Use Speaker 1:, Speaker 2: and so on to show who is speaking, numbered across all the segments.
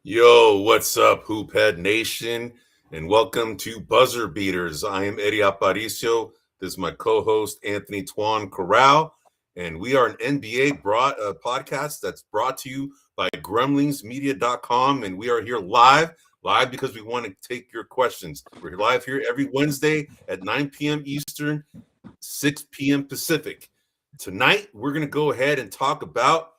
Speaker 1: Yo, what's up, Hoophead Nation? And welcome to Buzzer Beaters. I am Eddie Aparicio. This is my co-host, Anthony Tuan Corral. And we are an NBA podcast that's brought to you by gremlingsmedia.com. And we are here live because we want to take your questions. We're live here every Wednesday at 9 p.m. Eastern, 6 p.m. Pacific. Tonight, we're going to go ahead and talk about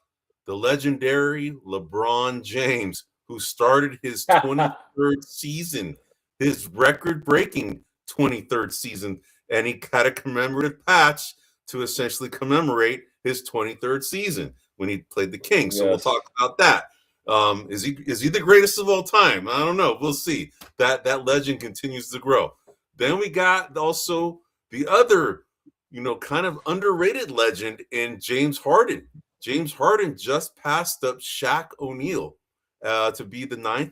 Speaker 1: the legendary LeBron James, who started his 23rd season, his record-breaking 23rd season, and he got a commemorative patch to essentially commemorate his 23rd season when he played the Kings. Yes. So we'll talk about that. Is he the greatest of all time? I don't know. We'll see. That legend continues to grow. Then we got also the other, kind of underrated legend in James Harden. James Harden just passed up Shaq O'Neal to be the ninth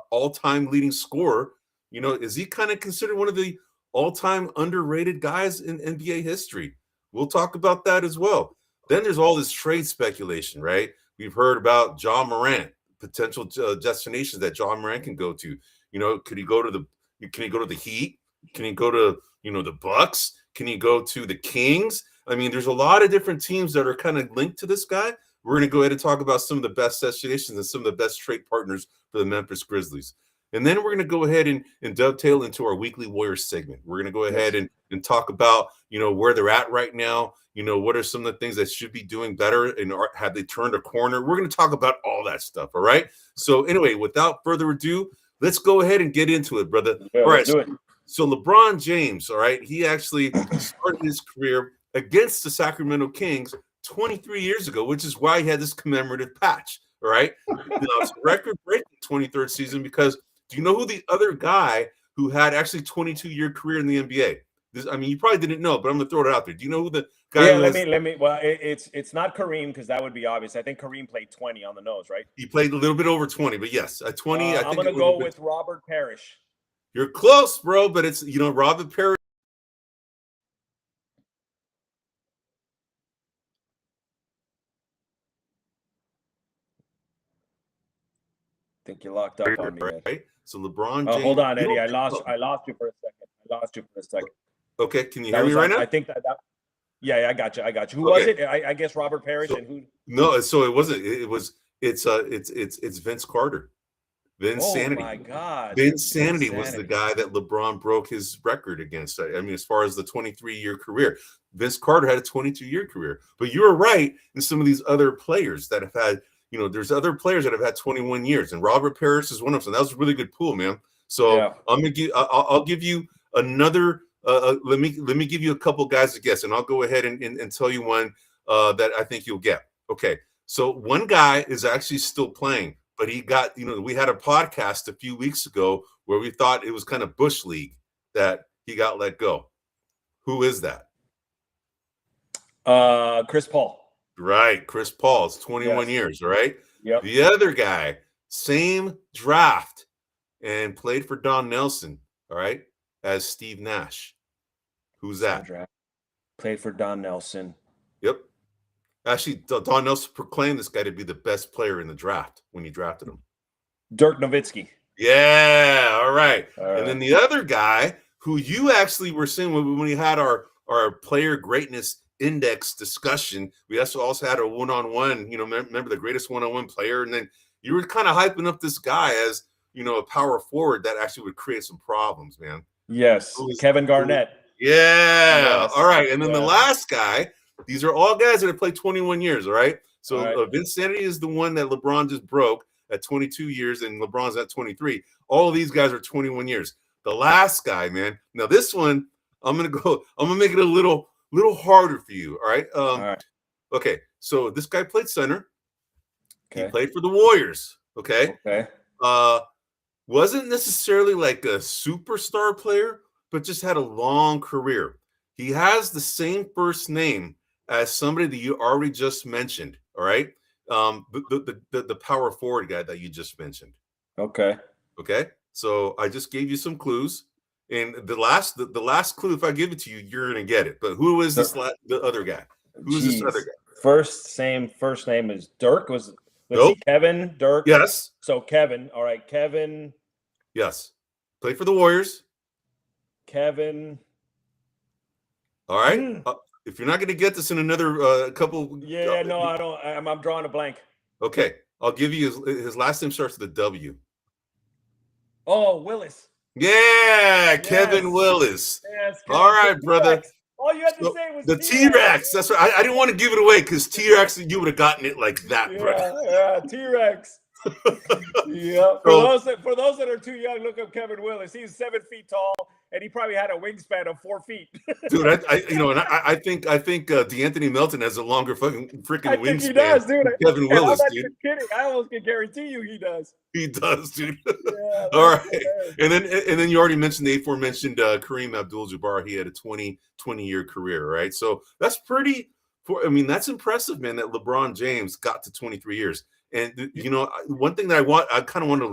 Speaker 1: all-time leading scorer. Is he kind of considered one of the all-time underrated guys in NBA history? We'll talk about that as well. Then there's all this trade speculation, right? We've heard about Ja Morant, potential destinations that Ja Morant can go to. Could he go to the Heat? Can he go to, the Bucks? Can he go to the Kings? I mean, there's a lot of different teams that are kind of linked to this guy. We're going to go ahead and talk about some of the best destinations and some of the best trade partners for the Memphis Grizzlies. And then we're going to go ahead and dovetail into our weekly Warriors segment. We're going to go ahead and talk about, where they're at right now. What are some of the things that should be doing better and have they turned a corner? We're going to talk about all that stuff. All right. So anyway, without further ado, let's go ahead and get into it, brother.
Speaker 2: Yeah,
Speaker 1: all right.
Speaker 2: Do it.
Speaker 1: So LeBron James, all right, he actually started his career against the Sacramento Kings 23 years ago, which is why he had this commemorative patch, all right? It's a record-breaking 23rd season because do you know who the other guy who had actually 22-year career in the NBA? You probably didn't know, but I'm going to throw it out there. Do you know who the guy
Speaker 2: Yeah, let me. Well, it's not Kareem because that would be obvious. I think Kareem played 20 on the nose, right?
Speaker 1: He played a little bit over 20, but yes, 20.
Speaker 2: I'm going to go with Robert Parrish.
Speaker 1: You're close, bro, but it's, Robert Parrish.
Speaker 2: I think you locked up on me,
Speaker 1: right? So LeBron James.
Speaker 2: Hold on, Eddie. I lost you for a second.
Speaker 1: Okay, can you hear me right now?
Speaker 2: I think that. Yeah, I got you. Who was it? I guess Robert Parrish and who?
Speaker 1: No, so it wasn't. It's Vince Carter. Vinsanity.
Speaker 2: Oh my God!
Speaker 1: Vinsanity was the guy that LeBron broke his record against. I mean, as far as the 23-year career, Vince Carter had a 22-year career. But you were right in some of these other players that have had. There's other players that have had 21 years, and Robert Parrish is one of them. That was a really good pool, man. So I'll give you another. Let me give you a couple guys to guess, and I'll go ahead and tell you one that I think you'll get. Okay, so one guy is actually still playing, but he got. We had a podcast a few weeks ago where we thought it was kind of Bush League that he got let go. Who is that?
Speaker 2: Chris Paul.
Speaker 1: Right, Chris Paul. It's 21 years, all right?
Speaker 2: Yep.
Speaker 1: The other guy, same draft, and played for Don Nelson, all right, as Steve Nash. Who's that?
Speaker 2: Played for Don Nelson.
Speaker 1: Yep. Actually, Don Nelson proclaimed this guy to be the best player in the draft when he drafted him.
Speaker 2: Dirk Nowitzki.
Speaker 1: Yeah, all right. And then the other guy who you actually were saying when we had our player greatness index discussion, we also had a one-on-one, remember the greatest one-on-one player, and then you were kind of hyping up this guy as a power forward that actually would create some problems, man.
Speaker 2: Yes, Kevin Garnett.
Speaker 1: Yes. All right, and then the last guy, these are all guys that have played 21 years, all right? So Vinsanity is the one that LeBron just broke at 22 years, and LeBron's at 23. All of these guys are 21 years. The last guy, man, now this one, I'm gonna make it a little harder for you. All right.
Speaker 2: All right.
Speaker 1: Okay. So this guy played center.
Speaker 2: Okay.
Speaker 1: He played for the Warriors. Okay.
Speaker 2: Okay.
Speaker 1: Wasn't necessarily like a superstar player, but just had a long career. He has the same first name as somebody that you already just mentioned. All right. The power forward guy that you just mentioned.
Speaker 2: Okay.
Speaker 1: Okay. So I just gave you some clues. And the last clue, if I give it to you, you're gonna get it. But who is this the other guy? Who is this other guy?
Speaker 2: First name is Dirk. Let's
Speaker 1: Nope.
Speaker 2: see, Kevin, Dirk.
Speaker 1: Yes.
Speaker 2: So Kevin. All right, Kevin.
Speaker 1: Yes. Play for the Warriors.
Speaker 2: Kevin.
Speaker 1: All right. If you're not going to get this in another couple.
Speaker 2: Yeah, no, I don't. I'm drawing a blank.
Speaker 1: Okay. I'll give you his last name starts with a W.
Speaker 2: Oh, Willis.
Speaker 1: Yeah, Kevin Willis.
Speaker 2: Yes,
Speaker 1: all right, brother.
Speaker 2: All you had to say was
Speaker 1: the T-Rex. That's right. I didn't want to give it away because T-Rex, you would have gotten it like that, brother.
Speaker 2: Yeah, T-Rex. Yeah. For those that are too young, look up Kevin Willis. He's 7 feet tall, and he probably had a wingspan of 4 feet.
Speaker 1: Dude, I think D'Anthony Melton has a longer freaking wingspan.
Speaker 2: I think he does, dude.
Speaker 1: Kevin Willis, dude.
Speaker 2: Kidding. I almost can guarantee you he does.
Speaker 1: He does, dude.
Speaker 2: Yeah,
Speaker 1: all right. And then you already mentioned the aforementioned Kareem Abdul-Jabbar. He had a 20-year career, right? So that's that's impressive, man, that LeBron James got to 23 years. And one thing that I kind of want to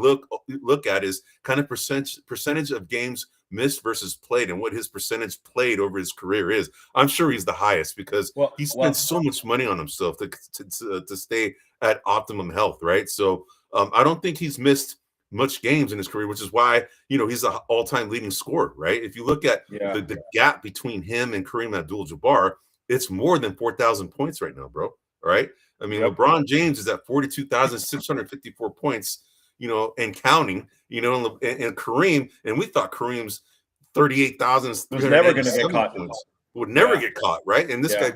Speaker 1: look at is kind of percentage of games missed versus played, and what his percentage played over his career is. I'm sure he's the highest because he spends so much money on himself to stay at optimum health, right? So I don't think he's missed much games in his career, which is why he's an all-time leading scorer, right? If you look at the gap between him and Kareem Abdul-Jabbar, it's more than 4,000 points right now, bro. All right. I mean, LeBron James is at 42,654 points, and counting, and Kareem, and we thought Kareem's 38,000
Speaker 2: was never going to get caught.
Speaker 1: Would never get caught, right? And this guy,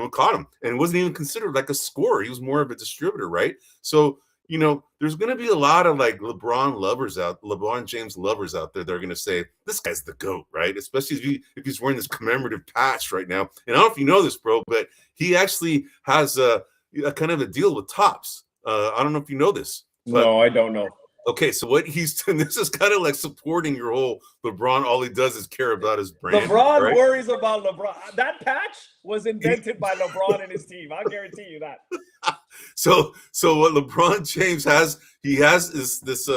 Speaker 1: caught him, and wasn't even considered like a scorer. He was more of a distributor, right? So, there's going to be a lot of like LeBron James lovers out there that are going to say this guy's the GOAT, right? Especially if he's wearing this commemorative patch right now. And I don't know if you know this, bro, but he actually has a kind of a deal with Topps. I don't know if you know this.
Speaker 2: No, I don't know.
Speaker 1: Okay, so what he's doing, this is kind of like supporting your whole LeBron. All he does is care about his brand.
Speaker 2: LeBron worries about LeBron. That patch was invented by LeBron and his team. I guarantee you that.
Speaker 1: So what LeBron James has, he has this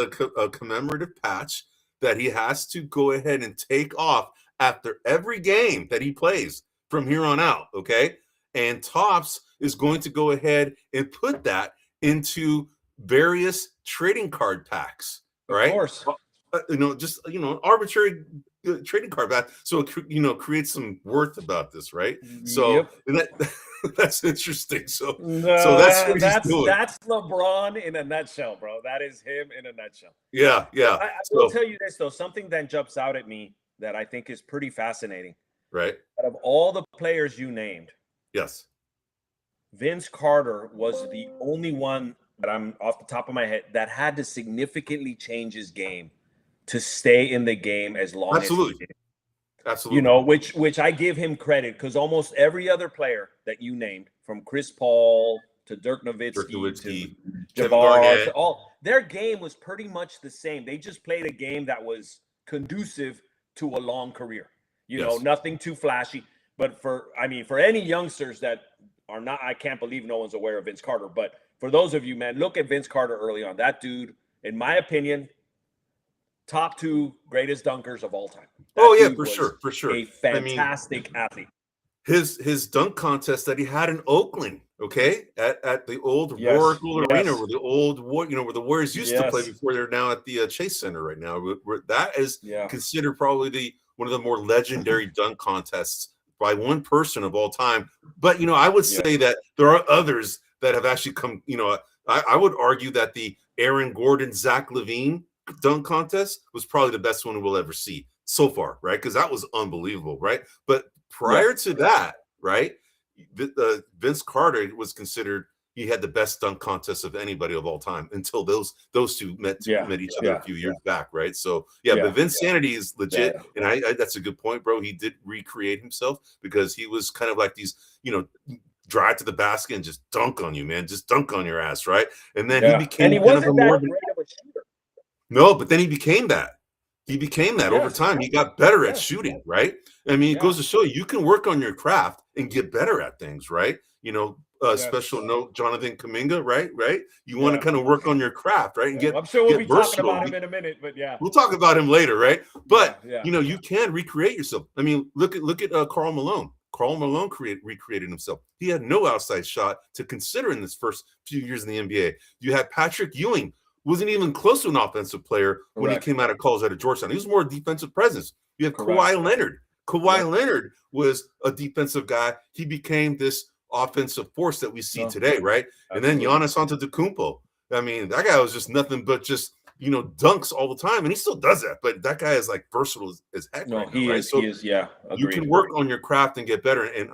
Speaker 1: commemorative patch that he has to go ahead and take off after every game that he plays from here on out. Okay, and Topps is going to go ahead and put that into various trading card packs, right?
Speaker 2: Of course.
Speaker 1: Just arbitrary trading card pack, so it creates some worth about this, right? So that's interesting. So that's what he's doing.
Speaker 2: That's LeBron in a nutshell, bro. That is him in a nutshell.
Speaker 1: Yeah.
Speaker 2: I will tell you this though, something that jumps out at me that I think is pretty fascinating.
Speaker 1: Right.
Speaker 2: Out of all the players you named,
Speaker 1: yes,
Speaker 2: Vince Carter was the only one that I'm off the top of my head that had to significantly change his game to stay in the game as long as he did.
Speaker 1: Absolutely.
Speaker 2: Which I give him credit, because almost every other player that you named, from Chris Paul to Dirk Nowitzki to Jabbar, all their game was pretty much the same. They just played a game that was conducive to a long career. Nothing too flashy. But for any youngsters that are not, I can't believe no one's aware of Vince Carter. But for those of you, man, look at Vince Carter early on. That dude, in my opinion, top 2 greatest dunkers of all time.
Speaker 1: For sure.
Speaker 2: A fantastic athlete.
Speaker 1: His dunk contest that he had in Oakland, okay, at the old Oracle Arena, where the old where the Warriors used to play before they're now at the Chase Center right now. That is considered probably one of the more legendary dunk contests by one person of all time. But I would say that there are others that have actually come. I would argue that the Aaron Gordon, Zach LaVine dunk contest was probably the best one we'll ever see so far, right? Because that was unbelievable, right? But prior to that, right, Vince Carter was considered, he had the best dunk contest of anybody of all time until those two met each other a few years back, right? So but Vince Sanity is legit, and I that's a good point, bro. He did recreate himself because he was kind of like these, drive to the basket and just dunk on you, man, just dunk on your ass, right? And then he became
Speaker 2: he wasn't that great of a shooter.
Speaker 1: No, but then he became that. Over time. He got better at shooting, right? I mean, it goes to show you can work on your craft and get better at things, right? special note, Jonathan Kuminga, right? You want to kind of work on your craft, right? And
Speaker 2: I'm sure we'll be talking
Speaker 1: versatile.
Speaker 2: about him in a minute, but
Speaker 1: we'll talk about him later, right? But you can recreate yourself. I mean, look at Karl Malone. Karl Malone recreated himself. He had no outside shot to consider in his first few years in the NBA. You had Patrick Ewing, wasn't even close to an offensive player when he came out of college out of Georgetown. He was more a defensive presence. You have Kawhi Leonard. Kawhi Leonard was a defensive guy. He became this offensive force that we see today, right? And then Giannis Antetokounmpo. I mean, that guy was just nothing but just dunks all the time, and he still does that. But that guy is like versatile as heck.
Speaker 2: No,
Speaker 1: right
Speaker 2: he
Speaker 1: now, right?
Speaker 2: is. So he is. Yeah, agreed.
Speaker 1: You can work on your craft and get better, and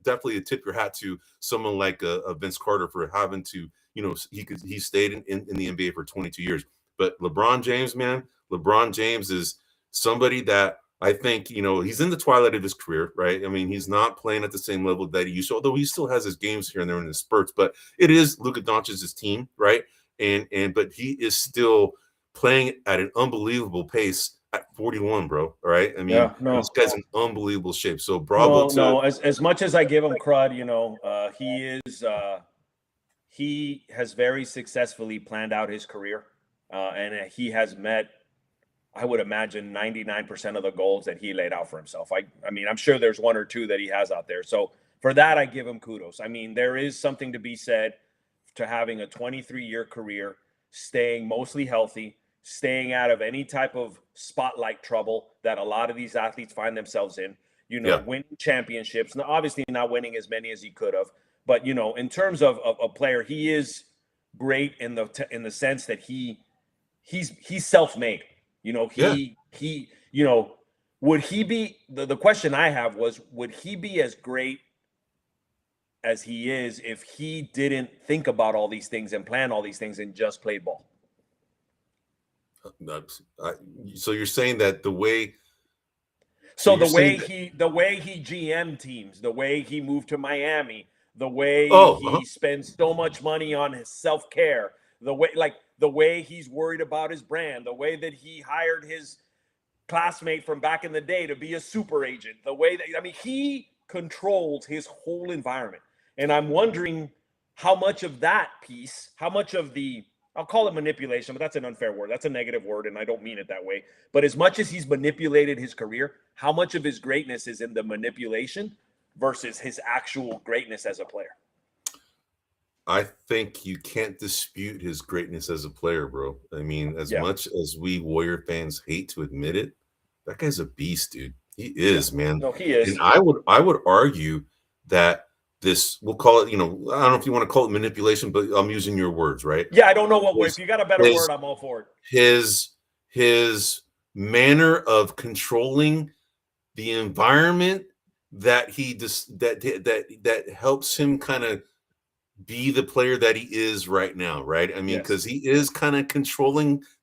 Speaker 1: definitely tip your hat to someone like Vince Carter for having to, he stayed in the NBA for 22 years. But LeBron James, man, LeBron James is somebody that I think, he's in the twilight of his career, right? I mean, he's not playing at the same level that he used to, although he still has his games here and there in his spurts. But it is Luka Doncic's team, right? But he is still playing at an unbelievable pace at 41, bro. All right. I mean, this guy's in unbelievable shape. So bravo.
Speaker 2: As much as I give him crud, he has very successfully planned out his career, and he has met, I would imagine, 99% of the goals that he laid out for himself. I mean, I'm sure there's one or two that he has out there. So for that, I give him kudos. I mean, there is something to be said to having a 23-year career, staying mostly healthy, staying out of any type of spotlight trouble that a lot of these athletes find themselves in, winning championships. Now, obviously not winning as many as he could have, but, in terms of a player, he is great in the sense that he's self-made. Would he be, the question I have was, would he be as great as he is if he didn't think about all these things and plan all these things and just played ball?
Speaker 1: So you're saying that the way
Speaker 2: he GM teams, the way he moved to Miami, the way he spends so much money on his self-care, the way he's worried about his brand, the way that he hired his classmate from back in the day to be a super agent, the way that, he controls his whole environment. And I'm wondering how much of that piece, how much of the, I'll call it manipulation, but that's an unfair word. That's a negative word, and I don't mean it that way. But as much as he's manipulated his career, how much of his greatness is in the manipulation versus his actual greatness as a player?
Speaker 1: I think you can't dispute his greatness as a player, bro. I mean, as much as we Warrior fans hate to admit it, that guy's a beast, dude. He is, man.
Speaker 2: No, he is.
Speaker 1: And I would argue that this, we'll call it, I don't know if you want to call it manipulation, but I'm using your words, right?
Speaker 2: Yeah, I don't know what word. If you got a better word, I'm all for
Speaker 1: it. His manner of controlling the environment that he just that helps him kind of be the player that he is right now, right? I mean, because he is kind of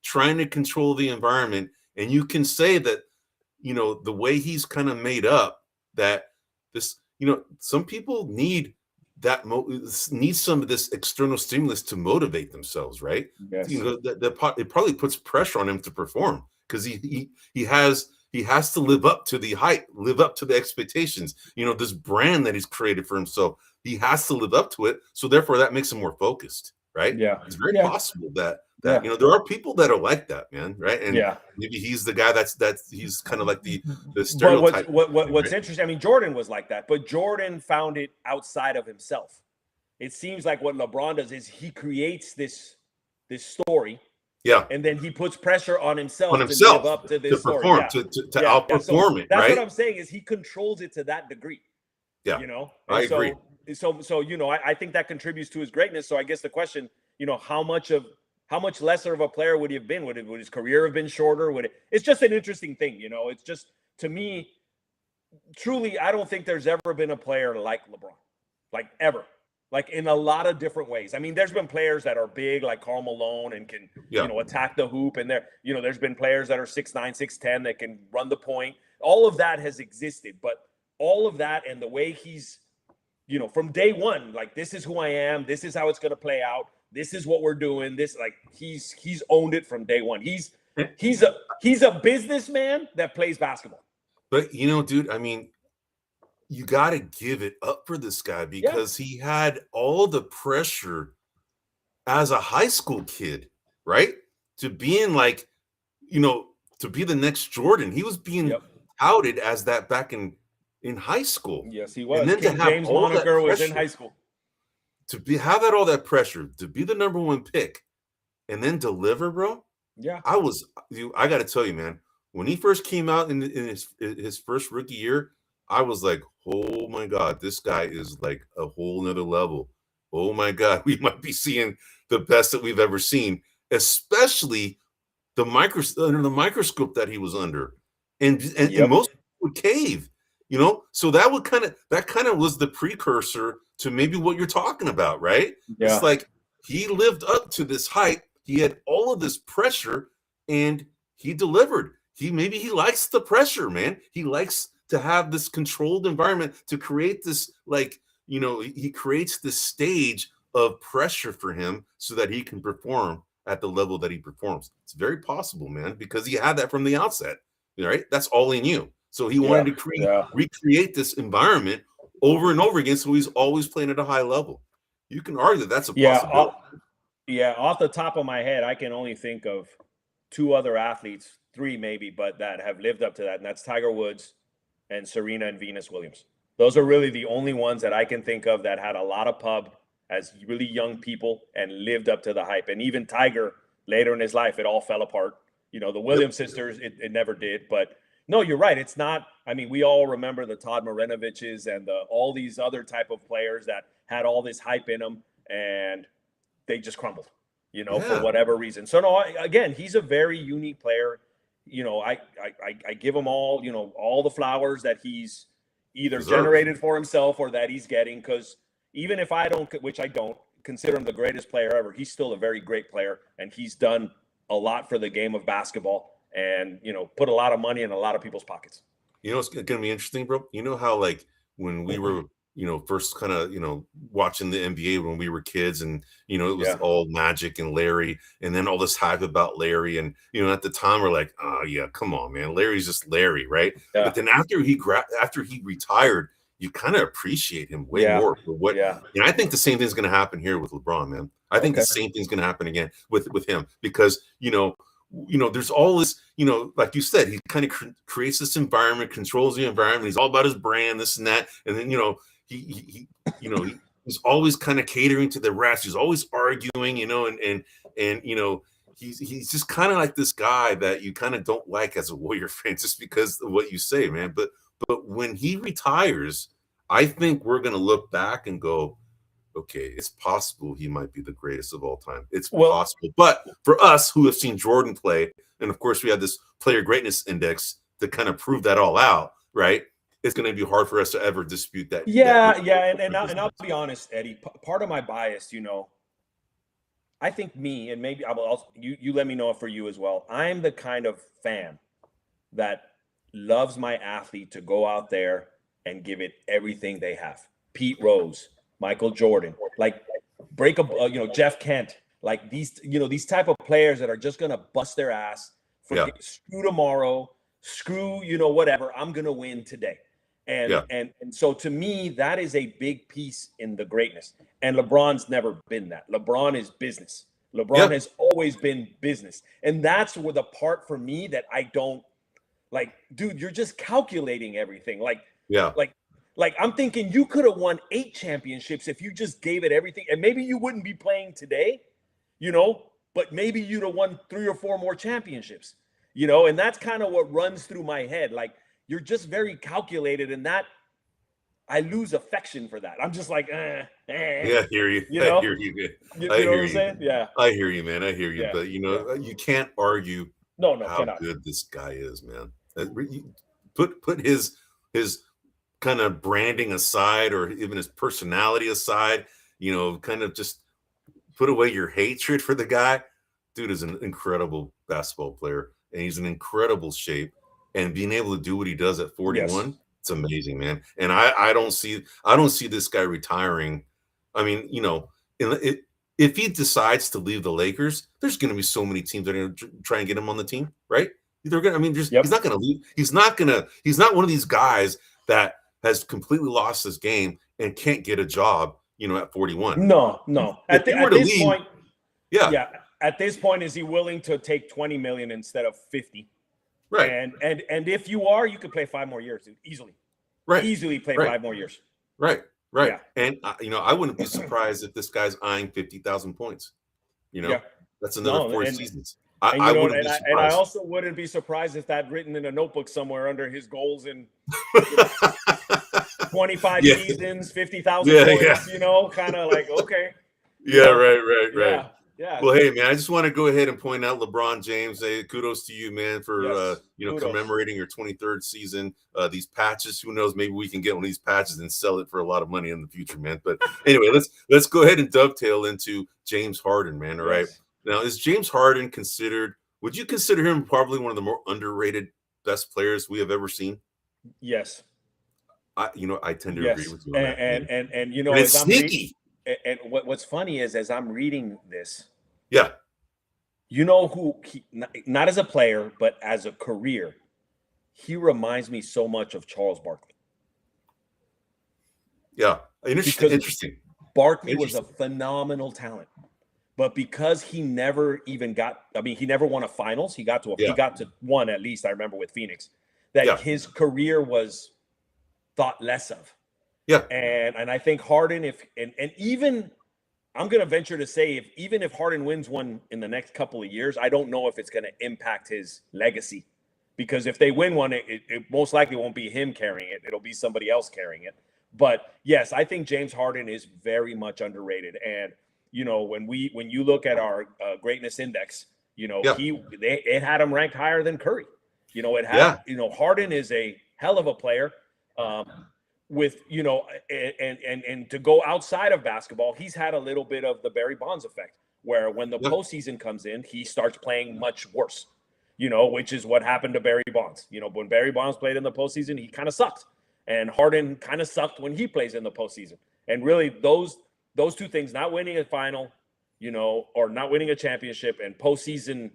Speaker 1: trying to control the environment, and you can say that, the way he's kind of made up, that this, some people need some of this external stimulus to motivate themselves, right?
Speaker 2: Yes.
Speaker 1: It probably puts pressure on him to perform, because he has to live up to the hype, live up to the expectations. This brand that he's created for himself, he has to live up to it. So therefore, that makes him more focused, right?
Speaker 2: Yeah,
Speaker 1: it's very possible that there are people that are like that, man, right? And maybe he's the guy that's he's kind of like the stereotype.
Speaker 2: But what's interesting? I mean, Jordan was like that, but Jordan found it outside of himself. It seems like what LeBron does is he creates this story.
Speaker 1: Yeah.
Speaker 2: And then he puts pressure on himself to live up to this
Speaker 1: to perform, to outperform it,
Speaker 2: that's
Speaker 1: right?
Speaker 2: What I'm saying is he controls it to that degree.
Speaker 1: Yeah. I agree.
Speaker 2: So I think that contributes to his greatness. So I guess the question, how much lesser of a player would he have been? Would his career have been shorter? It's just an interesting thing, It's just, to me, truly, I don't think there's ever been a player like LeBron, like ever. Like in a lot of different ways. I mean, there's been players that are big, like Karl Malone, and can, attack the hoop. And there's been players that are 6'9", 6'10", that can run the point. All of that has existed. But all of that, and the way he's, from day one, like, this is who I am. This is how it's going to play out. This is what we're doing. He's owned it from day one. He's a businessman that plays basketball.
Speaker 1: But, dude, I mean, you got to give it up for this guy because he had all the pressure as a high school kid, right? To be in like, to be the next Jordan. He was being touted as that back in high school.
Speaker 2: Yes, he was.
Speaker 1: And then
Speaker 2: King
Speaker 1: to have
Speaker 2: James
Speaker 1: all
Speaker 2: moniker
Speaker 1: that
Speaker 2: was in
Speaker 1: pressure,
Speaker 2: high school.
Speaker 1: have all that pressure, to be the number one pick, and then deliver, bro.
Speaker 2: Yeah,
Speaker 1: I got to tell you, man. When he first came out in his first rookie year, I was like, oh my God, this guy is like a whole nother level. Oh my God, we might be seeing the best that we've ever seen, especially under the microscope that he was under, and most would cave, So that kind of was the precursor to maybe what you're talking about, right?
Speaker 2: Yeah.
Speaker 1: It's like he lived up to this hype. He had all of this pressure, and he delivered. He likes the pressure, man. He likes to have this controlled environment to create this, he creates this stage of pressure for him so that he can perform at the level that he performs. It's very possible, man, because he had that from the outset, right? That's all he knew. So he wanted to recreate this environment over and over again. So he's always playing at a high level. You can argue that that's a possibility.
Speaker 2: Off the top of my head, I can only think of 2 other athletes, 3 maybe, but that have lived up to that, and that's Tiger Woods and Serena and Venus Williams. Those are really the only ones that I can think of that had a lot of pub as really young people and lived up to the hype. And even Tiger, later in his life, it all fell apart. The Williams sisters, it never did. But no, you're right. It's not. I mean, we all remember the Todd Marinoviches and all these other type of players that had all this hype in them, and they just crumbled, for whatever reason. So no, again, he's a very unique player. I give him all, all the flowers that he's either generated for himself or that he's getting. Because even if I don't, which I don't consider him the greatest player ever, he's still a very great player, and he's done a lot for the game of basketball, and put a lot of money in a lot of people's pockets.
Speaker 1: It's going to be interesting, bro. You know how like when we were first kind of, watching the NBA when we were kids, and, it was all Magic and Larry, and then all this hype about Larry. And, at the time we're like, oh yeah, come on, man. Larry's just Larry. Right. Yeah. But then after he retired, you kind of appreciate him way more for what, and I think the same thing's going to happen here with LeBron, man. I think the same thing's going to happen again with him, because, there's all this, like you said, he kind of creates this environment, controls the environment. He's all about his brand, this and that. And then, he's always kind of catering to the refs. He's always arguing, and he's just kind of like this guy that you kind of don't like as a Warrior fan, just because of what you say, man. But when he retires, I think we're going to look back and go, okay, it's possible he might be the greatest of all time. It's possible. But for us who have seen Jordan play, and of course we have this player greatness index to kind of prove that all out, right? It's going to be hard for us to ever dispute that.
Speaker 2: And I'll be honest, Eddie. Part of my bias, I think me, and maybe you let me know for you as well. I'm the kind of fan that loves my athlete to go out there and give it everything they have. Pete Rose, Michael Jordan, like Jeff Kent, like these type of players that are just gonna bust their ass, screw tomorrow, screw whatever. I'm gonna win today. And so to me, that is a big piece in the greatness. And LeBron's never been that. LeBron is business. LeBron has always been business. And that's where the part for me that I don't like, dude, you're just calculating everything. Like I'm thinking you could have won 8 championships if you just gave it everything. And maybe you wouldn't be playing today, but maybe you'd have won 3 or 4 more championships, and that's kind of what runs through my head. Like, you're just very calculated, and that I lose affection for that. I'm just like,
Speaker 1: Yeah, I hear you. I hear you.
Speaker 2: You know what I'm saying? Yeah.
Speaker 1: I hear you, man. I hear you. But you can't argue how good this guy is, man. Put his kind of branding aside, or even his personality aside, kind of just put away your hatred for the guy. Dude is an incredible basketball player, and he's in incredible shape. And being able to do what he does at 41, it's amazing, man. And I don't see this guy retiring. I mean, if he decides to leave the Lakers, there's going to be so many teams that are going to try and get him on the team, right? They're going to. I mean, he's not going to leave. He's not one of these guys that has completely lost his game and can't get a job, at 41.
Speaker 2: No.
Speaker 1: If he were to leave,
Speaker 2: point, at this point, is he willing to take 20 million instead of 50?
Speaker 1: Right.
Speaker 2: And if you are, you could play 5 more years easily.
Speaker 1: Right.
Speaker 2: Easily play 5 more years.
Speaker 1: Right. Yeah. And I wouldn't be surprised if this guy's eyeing 50,000 points. That's another 4 seasons. I wouldn't be surprised.
Speaker 2: And I also wouldn't be surprised if that written in a notebook somewhere under his goals in 25 seasons, 50,000 points, kind of like, okay.
Speaker 1: Right. Yeah. Well, hey, man, I just want to go ahead and point out LeBron James. Hey, kudos to you, man, for commemorating your 23rd season. These patches, who knows? Maybe we can get one of these patches and sell it for a lot of money in the future, man. But anyway, let's go ahead and dovetail into James Harden, man. All right. Now, is James Harden considered? Would you consider him probably one of the more underrated best players we have ever seen?
Speaker 2: Yes.
Speaker 1: I tend to agree with you on that.
Speaker 2: And
Speaker 1: it's sneaky.
Speaker 2: And what's funny is, as I'm reading this, who he, not as a player, but as a career, he reminds me so much of Charles Barkley.
Speaker 1: Yeah, interesting.
Speaker 2: Barkley was a phenomenal talent, but because he never even he never won a finals. He got to one at least. I remember with Phoenix that his career was thought less of.
Speaker 1: Yeah.
Speaker 2: And I think Harden, even I'm going to venture to say, even if Harden wins one in the next couple of years, I don't know if it's going to impact his legacy, because if they win one, it most likely won't be him carrying it. It'll be somebody else carrying it. But yes, I think James Harden is very much underrated. And, when you look at our greatness index, it had him ranked higher than Curry. Harden is a hell of a player. With and to go outside of basketball, he's had a little bit of the Barry Bonds effect, where when the postseason comes in, he starts playing much worse, which is what happened to Barry Bonds. When Barry Bonds played in the postseason, he kind of sucked, and Harden kind of sucked when he plays in the postseason. And really, those two things, not winning a final, or not winning a championship, and postseason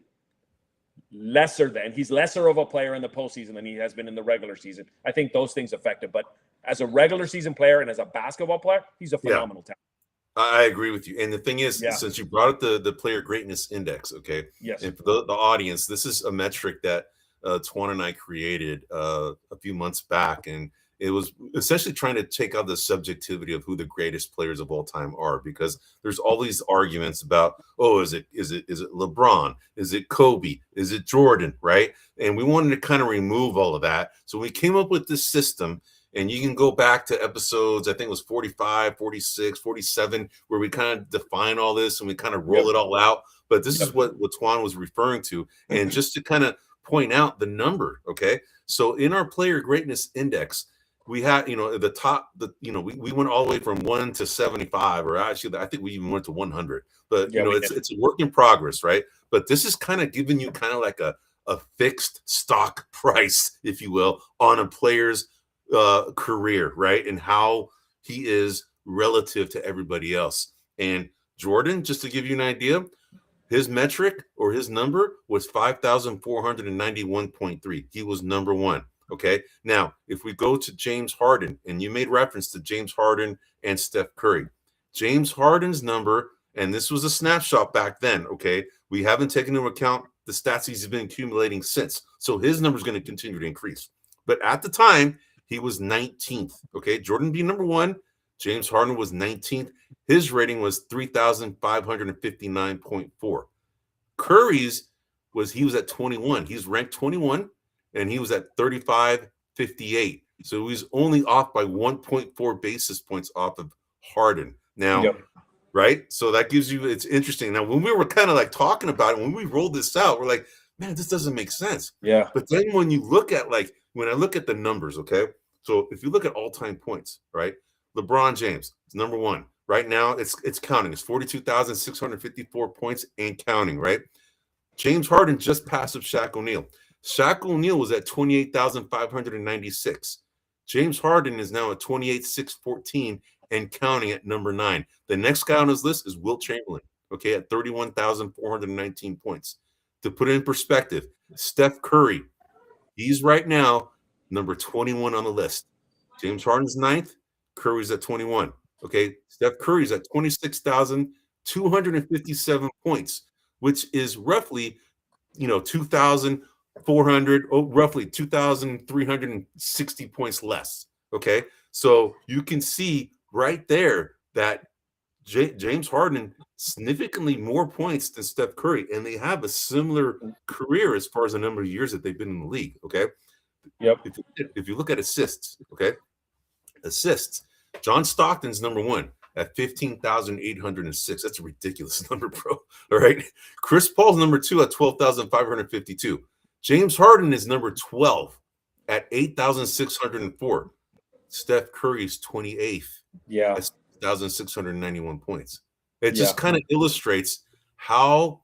Speaker 2: he's lesser of a player in the postseason than he has been in the regular season. I think those things affect him, but as a regular season player and as a basketball player, he's a phenomenal talent.
Speaker 1: I agree with you. And the thing is, since you brought up the player greatness index, okay?
Speaker 2: Yes.
Speaker 1: And for the audience, this is a metric that Twan and I created a few months back, and it was essentially trying to take out the subjectivity of who the greatest players of all time are, because there's all these arguments about, is it LeBron? Is it Kobe? Is it Jordan? Right? And we wanted to kind of remove all of that. So we came up with this system. And you can go back to episodes, I think it was 45, 46, 47, where we kind of define all this and we kind of roll it all out. But this is what Twan was referring to. And just to kind of point out the number, okay? So in our player greatness index, we had, the top, we went all the way from 1 to 75, or actually, I think we even went to 100. But, it's a work in progress, right? But this is kind of giving you kind of like a fixed stock price, if you will, on a player's career, right? And how he is relative to everybody else. And Jordan, just to give you an idea, his metric or his number was 5,491.3. He was number one. Okay. Now, if we go to James Harden, and you made reference to James Harden and Steph Curry, James Harden's number, and this was a snapshot back then. Okay. We haven't taken into account the stats he's been accumulating since. So his number is going to continue to increase. But at the time, he was 19th. Okay. Jordan being number one, James Harden was 19th. His rating was 3,559.4. Curry's he was at 21. He's ranked 21, and he was at 3,558. So he's only off by 1.4 basis points off of Harden. Now, right? So that gives you, it's interesting. Now, when we were kind of like talking about it, when we rolled this out, we're like, man, this doesn't make sense.
Speaker 2: Yeah.
Speaker 1: But then when you look at when I look at the numbers, okay? So if you look at all-time points, right? LeBron James is number one. Right now, it's counting. It's 42,654 points and counting, right? James Harden just passed Shaq O'Neal. Shaq O'Neal was at 28,596. James Harden is now at 28,614 and counting at number 9. The next guy on his list is Wilt Chamberlain, okay, at 31,419 points. To put it in perspective, Steph Curry, he's right now number 21 on the list. James Harden's ninth. Curry's at 21. Okay. Steph Curry's at 26,257 points, which is roughly, 2,400, roughly 2,360 points less. Okay. So you can see right there that James Harden significantly more points than Steph Curry, and they have a similar career as far as the number of years that they've been in the league. Okay.
Speaker 2: Yep.
Speaker 1: If you look at assists, okay, assists, John Stockton's number one at 15,806. That's a ridiculous number, bro. All right. Chris Paul's number two at 12,552. James Harden is number 12 at 8,604. Steph Curry's 28th
Speaker 2: Yeah.
Speaker 1: at 6,691 points. It just kind of illustrates how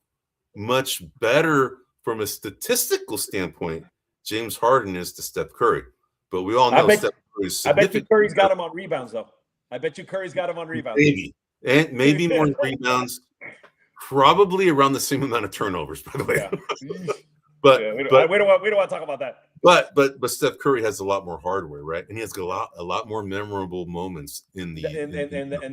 Speaker 1: much better from a statistical standpoint James Harden is to Steph Curry. But we all know Steph Curry's
Speaker 2: I bet you Curry's got him on rebounds, though. I bet you Curry's got him on rebounds.
Speaker 1: Maybe more rebounds. Probably around the same amount of turnovers, by the way.
Speaker 2: Yeah.
Speaker 1: but
Speaker 2: we don't want to talk about that.
Speaker 1: But Steph Curry has a lot more hardware, right? And he has a lot more memorable moments in the
Speaker 2: and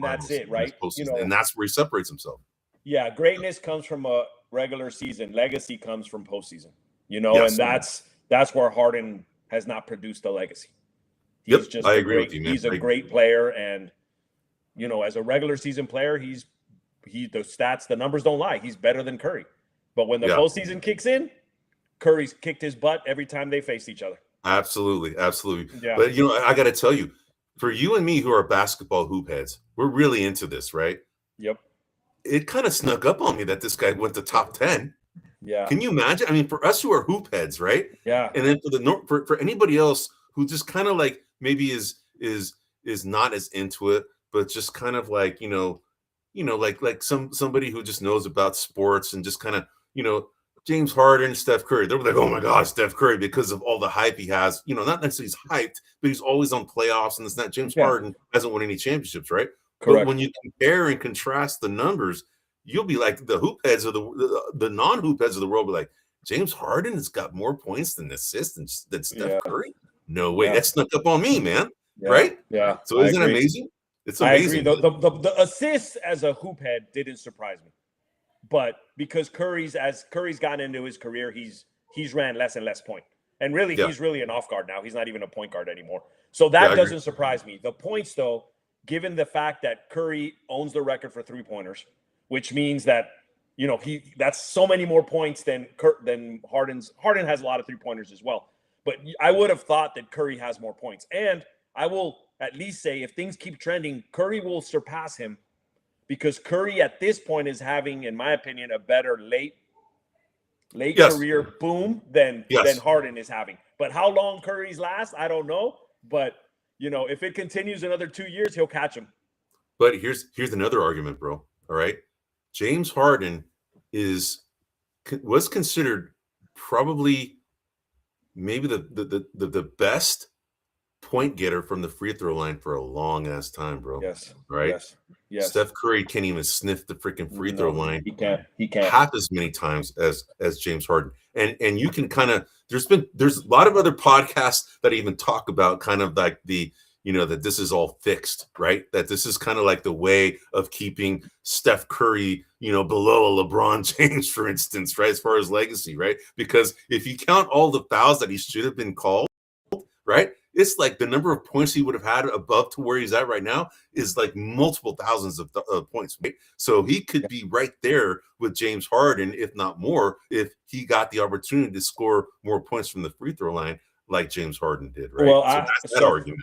Speaker 2: that's it, right?
Speaker 1: And that's where he separates himself.
Speaker 2: Yeah, greatness comes from a regular season. Legacy comes from postseason. And that's where Harden has not produced a legacy. He's
Speaker 1: I agree with you, man.
Speaker 2: He's a great player, and as a regular season player, the stats, the numbers don't lie. He's better than Curry. But when the postseason kicks in, Curry's kicked his butt every time they faced each other.
Speaker 1: Absolutely.
Speaker 2: Yeah.
Speaker 1: But I got to tell you, for you and me who are basketball hoop heads, we're really into this, right?
Speaker 2: Yep.
Speaker 1: It kind of snuck up on me that this guy went to top 10.
Speaker 2: Yeah.
Speaker 1: Can you imagine? I mean, for us who are hoop heads, right?
Speaker 2: Yeah.
Speaker 1: And then for anybody else who just kind of like maybe is not as into it, but just kind of like like somebody who just knows about sports and just kind of James Harden, Steph Curry, they're like, oh my God, Steph Curry, because of all the hype he has. Not necessarily he's hyped, but he's always on playoffs, and it's not James Harden hasn't won any championships, right?
Speaker 2: Correct.
Speaker 1: But when you compare and contrast the numbers, you'll be like the hoop heads of the non-hoop heads of the world be like, James Harden has got more points than assists than Steph Curry. No way, that snuck up on me, man. Right?
Speaker 2: Yeah.
Speaker 1: So isn't it amazing? It's amazing.
Speaker 2: I agree. The assists as a hoop head didn't surprise me, but because Curry's gotten into his career, he's ran less and less point, and really he's really an off guard now. He's not even a point guard anymore. So that doesn't surprise me. The points, though, given the fact that Curry owns the record for 3-pointers, which means that that's so many more points than Harden's. Harden has a lot of 3-pointers as well, but I would have thought that Curry has more points, and I will at least say if things keep trending, Curry will surpass him, because Curry at this point is having, in my opinion, a better late career boom than Harden is having. But how long Curry's last, I don't know. But if it continues another 2 years, he'll catch him.
Speaker 1: But here's another argument, bro. All right, James Harden was considered probably maybe the best point getter from the free throw line for a long ass time, bro.
Speaker 2: Yes.
Speaker 1: Right.
Speaker 2: Yes.
Speaker 1: Steph Curry can't even sniff the freaking free throw line.
Speaker 2: He can't
Speaker 1: half as many times as James Harden. And you can kind of there's a lot of other podcasts that even talk about kind of like the that this is all fixed, right? That this is kind of like the way of keeping Steph Curry, below a LeBron James, for instance, right? As far as legacy, right? Because if you count all the fouls that he should have been called, right? It's like the number of points he would have had above to where he's at right now is like multiple thousands of points. Right? So he could be right there with James Harden, if not more, if he got the opportunity to score more points from the free throw line like James Harden did. Right.
Speaker 2: Well,
Speaker 1: so that's that argument.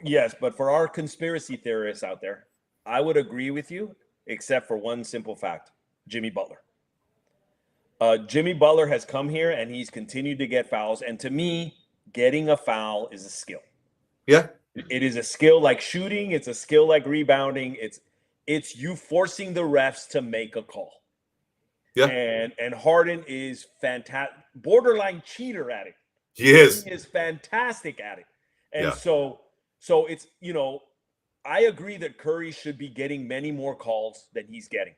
Speaker 2: Yes, but for our conspiracy theorists out there, I would agree with you, except for one simple fact: Jimmy Butler. Jimmy Butler has come here and he's continued to get fouls, and to me, getting a foul is a skill.
Speaker 1: Yeah.
Speaker 2: It is a skill like shooting. It's a skill like rebounding. It's you forcing the refs to make a call.
Speaker 1: Yeah.
Speaker 2: And Harden is fantastic, borderline cheater at it.
Speaker 1: He is
Speaker 2: fantastic at it. And so it's, I agree that Curry should be getting many more calls than he's getting.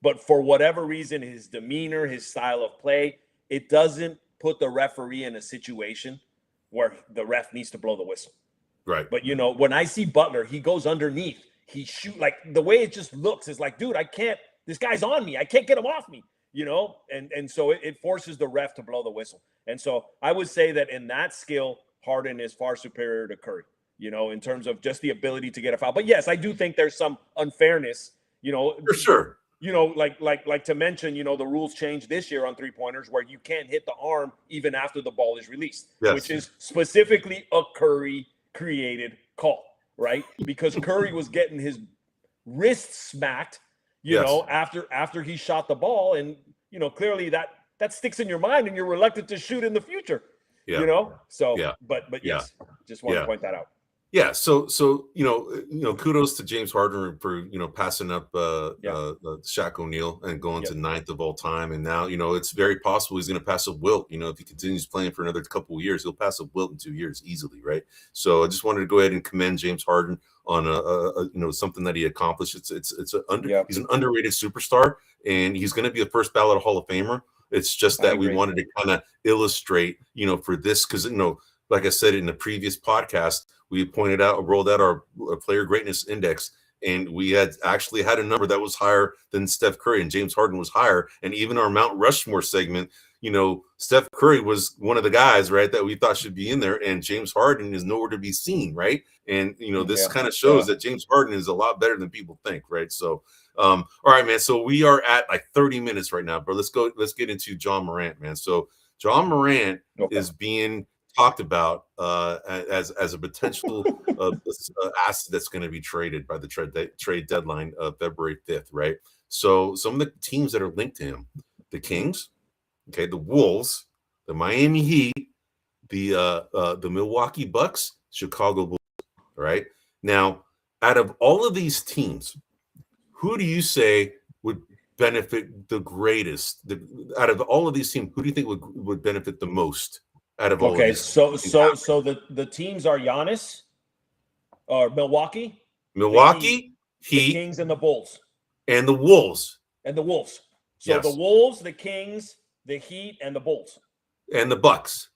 Speaker 2: But for whatever reason, his demeanor, his style of play, it doesn't put the referee in a situation where the ref needs to blow the whistle.
Speaker 1: Right.
Speaker 2: But, you know, when I see Butler, he goes underneath. He shoot like the way it just looks is like, dude, I can't. This guy's on me. I can't get him off me. You know, and so it forces the ref to blow the whistle. And so I would say that in that skill, Harden is far superior to Curry. You know, in terms of just the ability to get a foul. But yes, I do think there's some unfairness. You know,
Speaker 1: For sure.
Speaker 2: You know, like to mention, you know, the rules changed this year on 3-pointers where you can't hit the arm even after the ball is released, which is specifically a Curry created call, right? Because Curry was getting his wrist smacked, you know, after he shot the ball, and you know, clearly that sticks in your mind, and you're reluctant to shoot in the future. You know, so but yes, just want to point that out.
Speaker 1: Yeah, so you know, kudos to James Harden for, you know, passing up Shaq O'Neal and going to 9th of all time, and now, you know, it's very possible he's going to pass up Wilt. You know, if he continues playing for another couple of years, he'll pass up Wilt in 2 years easily, right? So I just wanted to go ahead and commend James Harden on a you know, something that he accomplished. He's an underrated superstar, and he's going to be a first ballot Hall of Famer. It's just that we wanted to kind of illustrate, you know, for this, because, you know, like I said in the previous podcast, we rolled out our player greatness index, and we had actually had a number that was higher than Steph Curry, and James Harden was higher. And even our Mount Rushmore segment, you know, Steph Curry was one of the guys, right, that we thought should be in there, and James Harden is nowhere to be seen, right? And, you know, this kind of shows that James Harden is a lot better than people think, right? So, all right, man. So we are at like 30 minutes right now, bro. Let's get into Ja Morant, man. So Ja Morant is being talked about as a potential asset that's going to be traded by the trade deadline of February 5th, right? So some of the teams that are linked to him: the Kings, okay, the Wolves, the Miami Heat, the Milwaukee Bucks, Chicago Bulls, right? Now, out of all of these teams, who do you say would benefit the greatest? Out of all of these teams, who do you think would benefit the most? Out of all of these,
Speaker 2: so the teams are Giannis, or Milwaukee,
Speaker 1: Heat,
Speaker 2: the Kings, and the Bulls,
Speaker 1: and the Wolves,
Speaker 2: So the Wolves, the Kings, the Heat, and the Bulls,
Speaker 1: and the Bucks,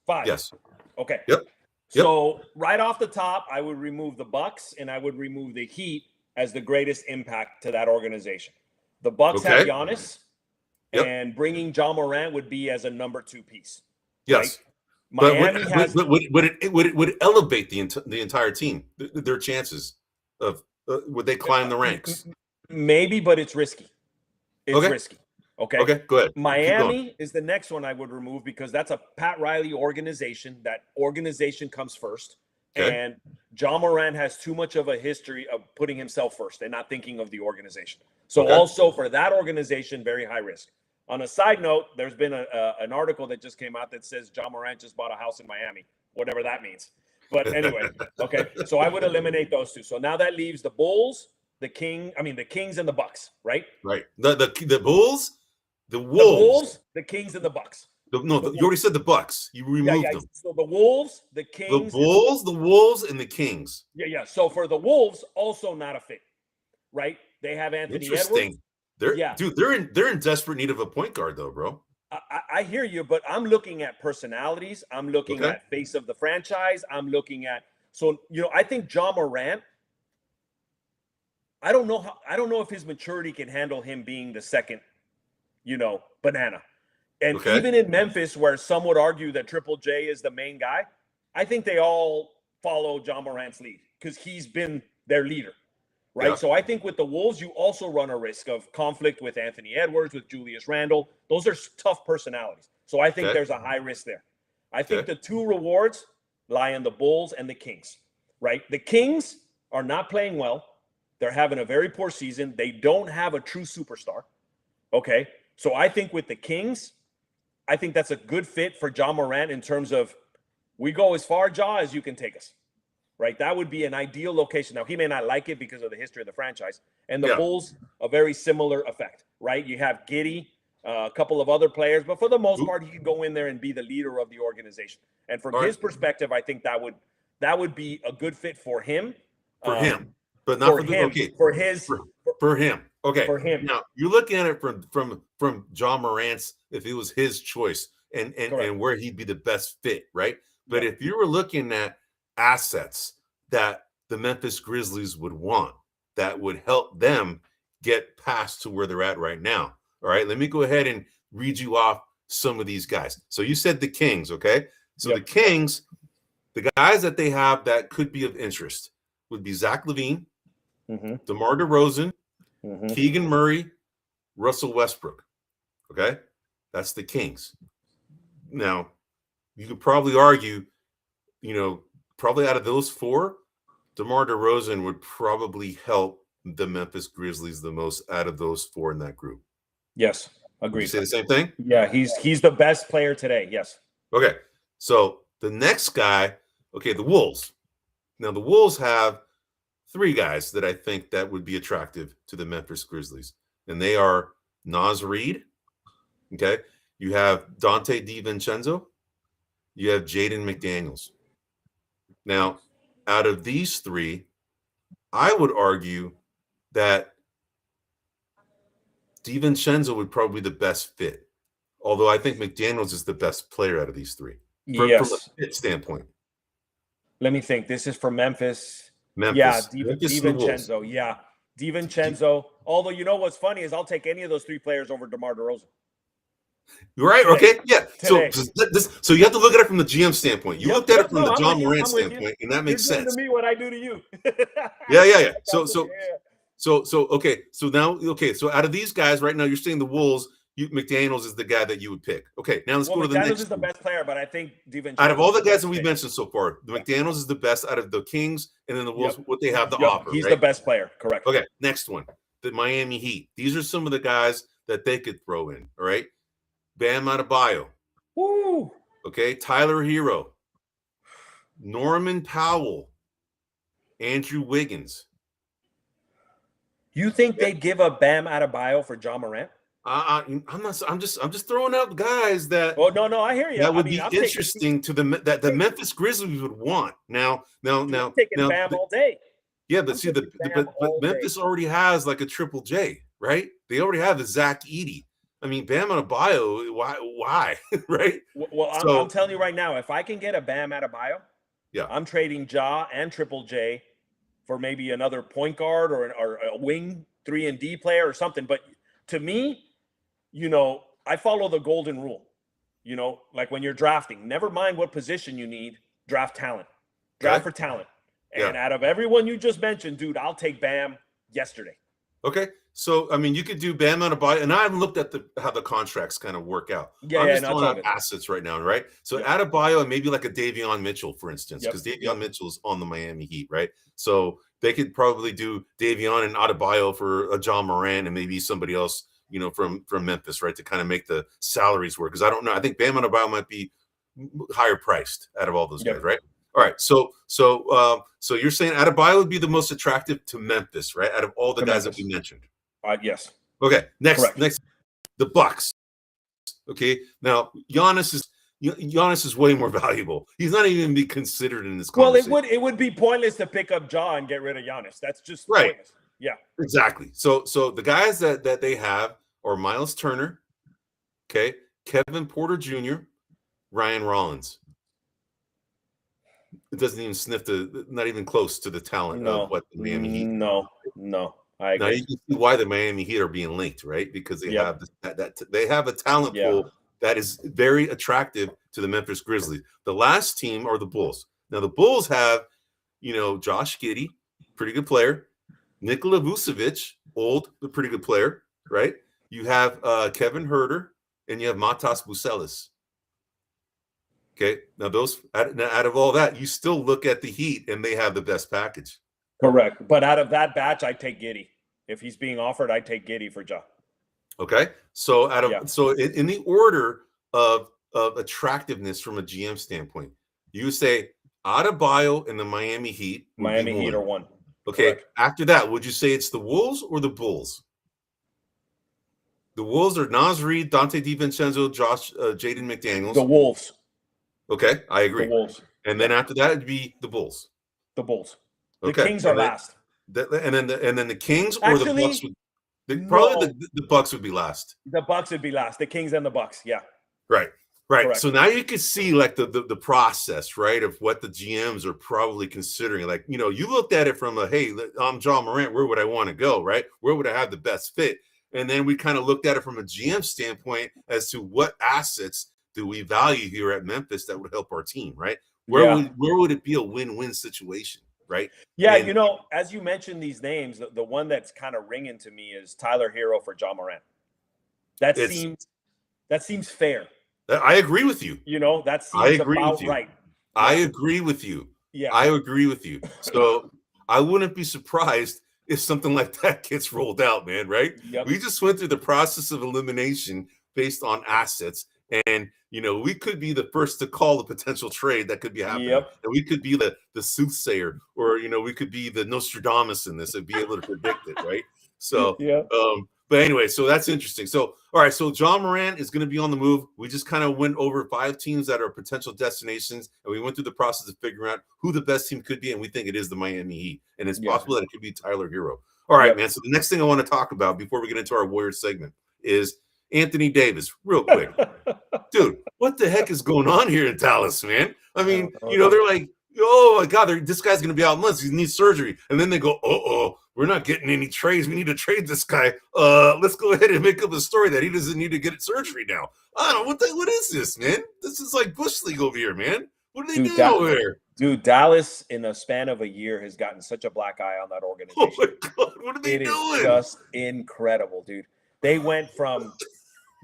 Speaker 2: 5.
Speaker 1: Yes.
Speaker 2: Okay.
Speaker 1: Yep.
Speaker 2: So right off the top, I would remove the Bucks and I would remove the Heat as the greatest impact to that organization. The Bucks have Giannis, and bringing Ja Morant would be as a number 2 piece.
Speaker 1: Yes.
Speaker 2: Right? Miami has.
Speaker 1: Would it elevate the entire team? Their chances of would they climb the ranks?
Speaker 2: Maybe, but it's risky. It's risky. Okay.
Speaker 1: Go ahead.
Speaker 2: Miami is the next one I would remove because that's a Pat Riley organization. That organization comes first. And Ja Morant has too much of a history of putting himself first and not thinking of the organization. So also for that organization, very high risk. On a side note, there's been an article that just came out that says Ja Morant just bought a house in Miami, whatever that means. But anyway, so I would eliminate those two. So now that leaves the Bulls, the Kings, and the Bucks, right?
Speaker 1: Right. The Bulls, the Wolves,
Speaker 2: the Bulls, the Kings, and the Bucks.
Speaker 1: You already said the Bucks. You removed them.
Speaker 2: So the Wolves, the Kings,
Speaker 1: the Wolves, and the Kings.
Speaker 2: Yeah. So for the Wolves, also not a fit, right? They have Anthony Edwards.
Speaker 1: They're in desperate need of a point guard, though, bro.
Speaker 2: I hear you, but I'm looking at personalities. I'm looking at face of the franchise. I'm looking at I think Ja Morant. I don't know if his maturity can handle him being the second, banana. And even in Memphis, where some would argue that Triple J is the main guy, I think they all follow Ja Morant's lead because he's been their leader. Right. Yeah. So I think with the Wolves, you also run a risk of conflict with Anthony Edwards, with Julius Randle. Those are tough personalities. So I think there's a high risk there. I think the two rewards lie in the Bulls and the Kings. Right. The Kings are not playing well. They're having a very poor season. They don't have a true superstar. Okay. So I think with the Kings, I think that's a good fit for Ja Morant in terms of we go as far, Ja, as you can take us. Right, that would be an ideal location. Now, he may not like it because of the history of the franchise. And the Bulls, a very similar effect, right? You have Giddey, a couple of other players, but for the most part, he can go in there and be the leader of the organization. And from his perspective, I think that would be a good fit for him.
Speaker 1: For him, but not for him.
Speaker 2: For him.
Speaker 1: Okay.
Speaker 2: For him.
Speaker 1: Now you're looking at it from Ja Morant's, if it was his choice and where he'd be the best fit, right? But if you were looking at assets that the Memphis Grizzlies would want that would help them get past to where they're at right now. All right, let me go ahead and read you off some of these guys. So you said the Kings, okay? So the Kings, the guys that they have that could be of interest would be Zach LaVine, DeMar DeRozan, Keegan Murray, Russell Westbrook. Okay, that's the Kings. Now, you could probably argue, probably out of those four, DeMar DeRozan would probably help the Memphis Grizzlies the most out of those four in that group.
Speaker 2: Yes, agreed.
Speaker 1: Would you say the same thing?
Speaker 2: Yeah, he's the best player today. Yes.
Speaker 1: Okay, so the next guy, the Wolves. Now, the Wolves have three guys that I think that would be attractive to the Memphis Grizzlies, and they are Naz Reid. Okay, you have Dante DiVincenzo, you have Jaden McDaniels. Now, out of these three, I would argue that DiVincenzo would probably be the best fit, although I think McDaniels is the best player out of these three from a fit standpoint.
Speaker 2: Let me think. This is for Memphis.
Speaker 1: Memphis.
Speaker 2: Yeah, DiVincenzo. Yeah, DiVincenzo. Although, you know what's funny is I'll take any of those three players over DeMar DeRozan.
Speaker 1: Right?
Speaker 2: Today.
Speaker 1: Okay. Yeah. So you have to look at it from the GM standpoint. You looked at it from the Ja Morant standpoint, and that makes sense.
Speaker 2: To me, what I do to you.
Speaker 1: Yeah. So out of these guys right now, you're saying the Wolves. McDaniels is the guy that you would pick. Okay, now let's go to the next.
Speaker 2: McDaniels is the best player, but I think DiVincenzo.
Speaker 1: Out of all the guys that we've mentioned so far, the McDaniels is the best out of the Kings, and then the Wolves, what they have to offer.
Speaker 2: He's the best player, correct.
Speaker 1: Okay, next one, the Miami Heat. These are some of the guys that they could throw in, all right? Bam Adebayo.
Speaker 2: Woo!
Speaker 1: Okay, Tyler Hero. Norman Powell. Andrew Wiggins.
Speaker 2: You think they'd give a Bam Adebayo for Ja Morant?
Speaker 1: I'm not. I'm just throwing out guys that.
Speaker 2: Oh no, I hear you.
Speaker 1: That would be interesting to that the Memphis Grizzlies would want. Now,
Speaker 2: taking Bam all day.
Speaker 1: Yeah, but see, but Memphis already has like a Triple J, right? They already have the Zach Edey. I mean, Bam Adebayo. Why? Right?
Speaker 2: Well, I'm telling you right now, if I can get a Bam Adebayo, I'm trading Ja and Triple J for maybe another point guard or a wing 3-and-D player or something. But to me, I follow the golden rule. Like when you're drafting, never mind what position you need, draft talent. Draft for talent. And out of everyone you just mentioned, dude, I'll take Bam yesterday.
Speaker 1: Okay. So, I mean, you could do Bam Adebayo, and I haven't looked at how the contracts kind of work out. I'm just throwing out assets right now, right? So, Adebayo and maybe like a Davion Mitchell, for instance, because Davion Mitchell's on the Miami Heat, right? So, they could probably do Davion and Adebayo for a Ja Morant and maybe somebody else, from Memphis, right, to kind of make the salaries work. Because I don't know. I think Bam Adebayo might be higher priced out of all those guys, right? All right. So you're saying Adebayo would be the most attractive to Memphis, right? Out of all the guys that we mentioned.
Speaker 2: Yes.
Speaker 1: Okay. Next, the Bucks. Okay. Now Giannis is way more valuable. He's not even be considered in this conversation.
Speaker 2: Well, it would be pointless to pick up Ja and get rid of Giannis. That's just pointless. Yeah.
Speaker 1: Exactly. So the guys that they have are Miles Turner, okay, Kevin Porter Jr., Ryan Rollins. It doesn't even sniff not even close to the talent of what the Miami Heat.
Speaker 2: No. I agree.
Speaker 1: Now you can see why the Miami Heat are being linked, right? Because they have they have a talent pool that is very attractive to the Memphis Grizzlies. The last team are the Bulls. Now the Bulls have, Josh Giddey, pretty good player. Nikola Vucevic, old but pretty good player, right? You have Kevin Huerter and you have Matas Bucelis. Okay, now out of all that, you still look at the Heat and they have the best package.
Speaker 2: Correct, but out of that batch, I take Giddey. If he's being offered, I take Giddey for Ja.
Speaker 1: Okay, so in the order of attractiveness from a GM standpoint, you say Adebayo and the Miami Heat.
Speaker 2: Miami Heat are one.
Speaker 1: Okay,
Speaker 2: correct.
Speaker 1: After that, would you say it's the Wolves or the Bulls? The Wolves are Naz Reid, Dante DiVincenzo, Jaden McDaniels.
Speaker 2: The Wolves.
Speaker 1: Okay, I agree.
Speaker 2: The Wolves.
Speaker 1: And then after that, it'd be the Bulls.
Speaker 2: The Bulls.
Speaker 1: Okay.
Speaker 2: The Kings are last.
Speaker 1: And then the Kings or the Bucks would probably the Bucks would be last.
Speaker 2: The Bucks would be last. The Kings and the Bucks. Yeah.
Speaker 1: Right. Right.
Speaker 2: Correct.
Speaker 1: So now you can see like the process, right, of what the GMs are probably considering. Like, you looked at it from hey, I'm Ja Morant. Where would I want to go? Right. Where would I have the best fit? And then we kind of looked at it from a GM standpoint as to what assets do we value here at Memphis that would help our team, right? Where would it be a win-win situation, right?
Speaker 2: Yeah,
Speaker 1: And
Speaker 2: as you mentioned these names, the one that's kind of ringing to me is Tyler Hero for Ja Morant. That seems fair.
Speaker 1: I agree with you.
Speaker 2: That seems about right. Yeah.
Speaker 1: I agree with you.
Speaker 2: Yeah.
Speaker 1: I agree with you. So I wouldn't be surprised if something like that gets rolled out, man, right?
Speaker 2: Yep.
Speaker 1: We just went through the process of elimination based on assets. And, we could be the first to call the potential trade that could be happening.
Speaker 2: Yep.
Speaker 1: And we could be the soothsayer, or, we could be the Nostradamus in this and be able to predict it, right? So,
Speaker 2: yeah.
Speaker 1: But anyway, so that's interesting. So, all right, so Ja Morant is going to be on the move. We just kind of went over 5 teams that are potential destinations, and we went through the process of figuring out who the best team could be, and we think it is the Miami Heat, and it's possible that it could be Tyler Hero. All right, man. So the next thing I want to talk about before we get into our Warriors segment is Anthony Davis, real quick. Dude, what the heck is going on here in Dallas, man? I mean, they're like, oh my God, this guy's going to be out months. He needs surgery. And then they go, we're not getting any trades. We need to trade this guy. Let's go ahead and make up a story that he doesn't need to get surgery now. I don't know. What is this, man? This is like Bush League over here, man. What are they doing over here?
Speaker 2: Dude, Dallas, in a span of a year, has gotten such a black eye on that organization.
Speaker 1: Oh, my God. What are they doing?
Speaker 2: It is just incredible, dude. They went from,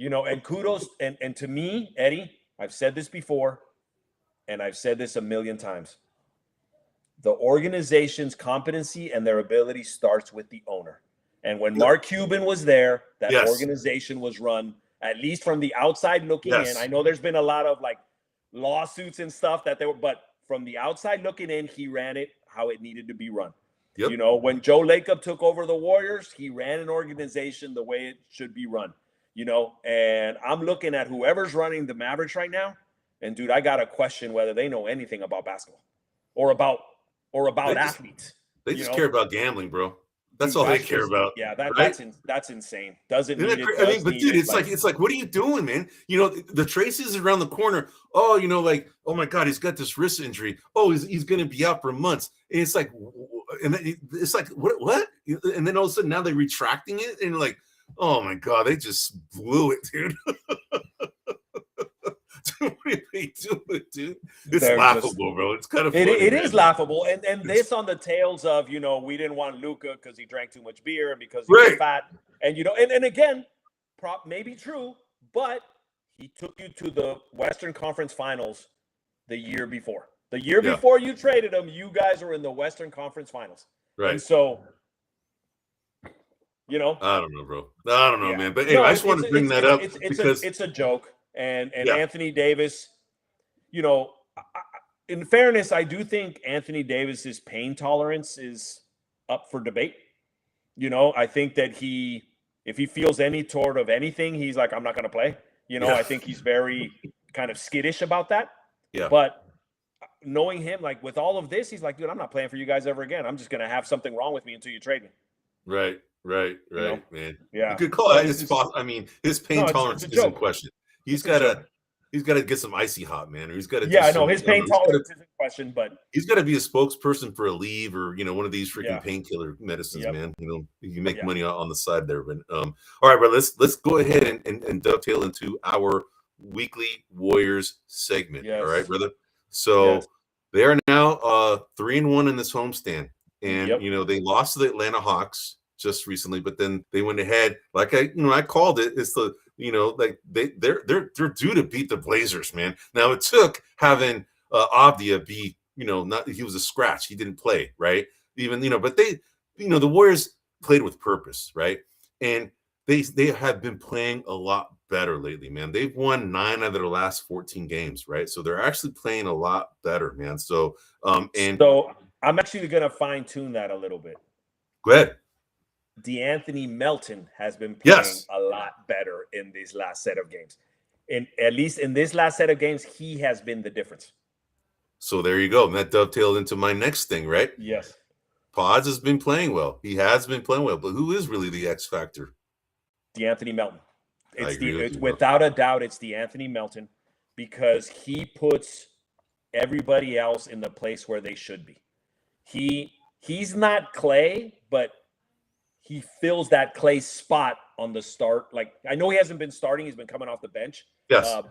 Speaker 2: and kudos, and to me, Eddie, I've said this before, and I've said this a million times. The organization's competency and their ability starts with the owner. And when Mark Cuban was there, that organization was run, at least from the outside looking in. I know there's been a lot of like lawsuits and stuff but from the outside looking in, he ran it how it needed to be run. Yep. When Joe Lacob took over the Warriors, he ran an organization the way it should be run. And I'm looking at whoever's running the Mavericks right now, and dude, I gotta question whether they know anything about basketball or about athletes.
Speaker 1: They just care about gambling, bro. That's all they care about.
Speaker 2: Yeah, that's insane. Doesn't need it.
Speaker 1: But dude, it's like, what are you doing, man? The Tracy's around the corner. Oh, like, oh my God, he's got this wrist injury. Oh, he's going to be out for months. And it's like, and then it's like, what? And then all of a sudden now they're retracting it, and like, oh my God, they just blew it, dude. What are they doing, dude? It's laughable, bro. It's kind of funny.
Speaker 2: It is laughable. And this on the tails of, we didn't want Luka because he drank too much beer and because he was fat. And, and again, maybe true, but he took you to the Western Conference Finals the year before. The year before you traded him, you guys were in the Western Conference Finals. Right. And so,
Speaker 1: I don't know, bro. I don't know, man. But anyway, I just wanted to bring that up because
Speaker 2: it's a joke. And Anthony Davis, in fairness, I do think Anthony Davis's pain tolerance is up for debate. I think that if he feels any sort of anything, he's like, I'm not going to play. I think he's very kind of skittish about that. Yeah. But knowing him, like with all of this, he's like, dude, I'm not playing for you guys ever again. I'm just going to have something wrong with me until you trade me.
Speaker 1: Right, man.
Speaker 2: Yeah.
Speaker 1: Good call. I mean, his pain tolerance is in question. He's got to get some icy hot, man. Or he's got to.
Speaker 2: Yeah, I know his pain tolerance is in question, but
Speaker 1: he's got to be a spokesperson for Aleve or one of these freaking painkiller medicines, man. You make money on the side there. But all right, but let's go ahead and dovetail into our weekly Warriors segment. Yes. All right, brother. So they are now 3-1 in this homestand, and they lost to the Atlanta Hawks just recently, but then they went ahead. Like I called it. It's the like they're due to beat the Blazers, man. Now it took having Avdia be, he was a scratch. He didn't play, right? Even, but they, the Warriors played with purpose, right? And they have been playing a lot better lately, man. They've won 9 out of their last 14 games, right? So they're actually playing a lot better, man. So
Speaker 2: so I'm actually going to fine tune that a little bit.
Speaker 1: Go ahead.
Speaker 2: DeAnthony Melton has been playing a lot better in this last set of games. At least in this last set of games, he has been the difference.
Speaker 1: So there you go. And that dovetailed into my next thing, right?
Speaker 2: Yes.
Speaker 1: Pods has been playing well. He has been playing well. But who is really the X factor?
Speaker 2: DeAnthony Melton. It's without a doubt, it's DeAnthony Melton. because he puts everybody else in the place where they should be. He's not Clay, but he fills that Clay spot on the start. Like, I know he hasn't been starting; he's been coming off the bench.
Speaker 1: Yes.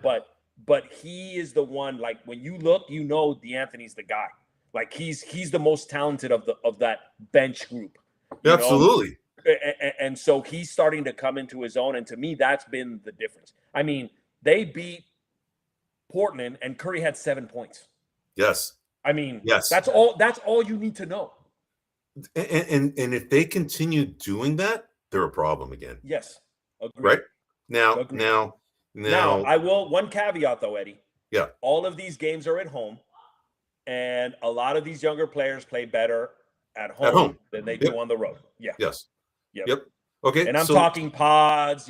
Speaker 2: But he is the one. Like, when you look, you know DeAnthony's the guy. Like, he's the most talented of that bench group.
Speaker 1: Absolutely.
Speaker 2: And so he's starting to come into his own. And to me, that's been the difference. I mean, they beat Portland, and Curry had 7 points.
Speaker 1: Yes.
Speaker 2: I mean,
Speaker 1: yes.
Speaker 2: That's all you need to know.
Speaker 1: And if they continue doing that, they're a problem again.
Speaker 2: Yes. Agreed.
Speaker 1: Right? Now,
Speaker 2: I will, one caveat though, Eddie.
Speaker 1: Yeah.
Speaker 2: All of these games are at home, and a lot of these younger players play better at home than they do on the road. Yeah.
Speaker 1: Yes. Yep. Okay.
Speaker 2: And I'm talking Pods,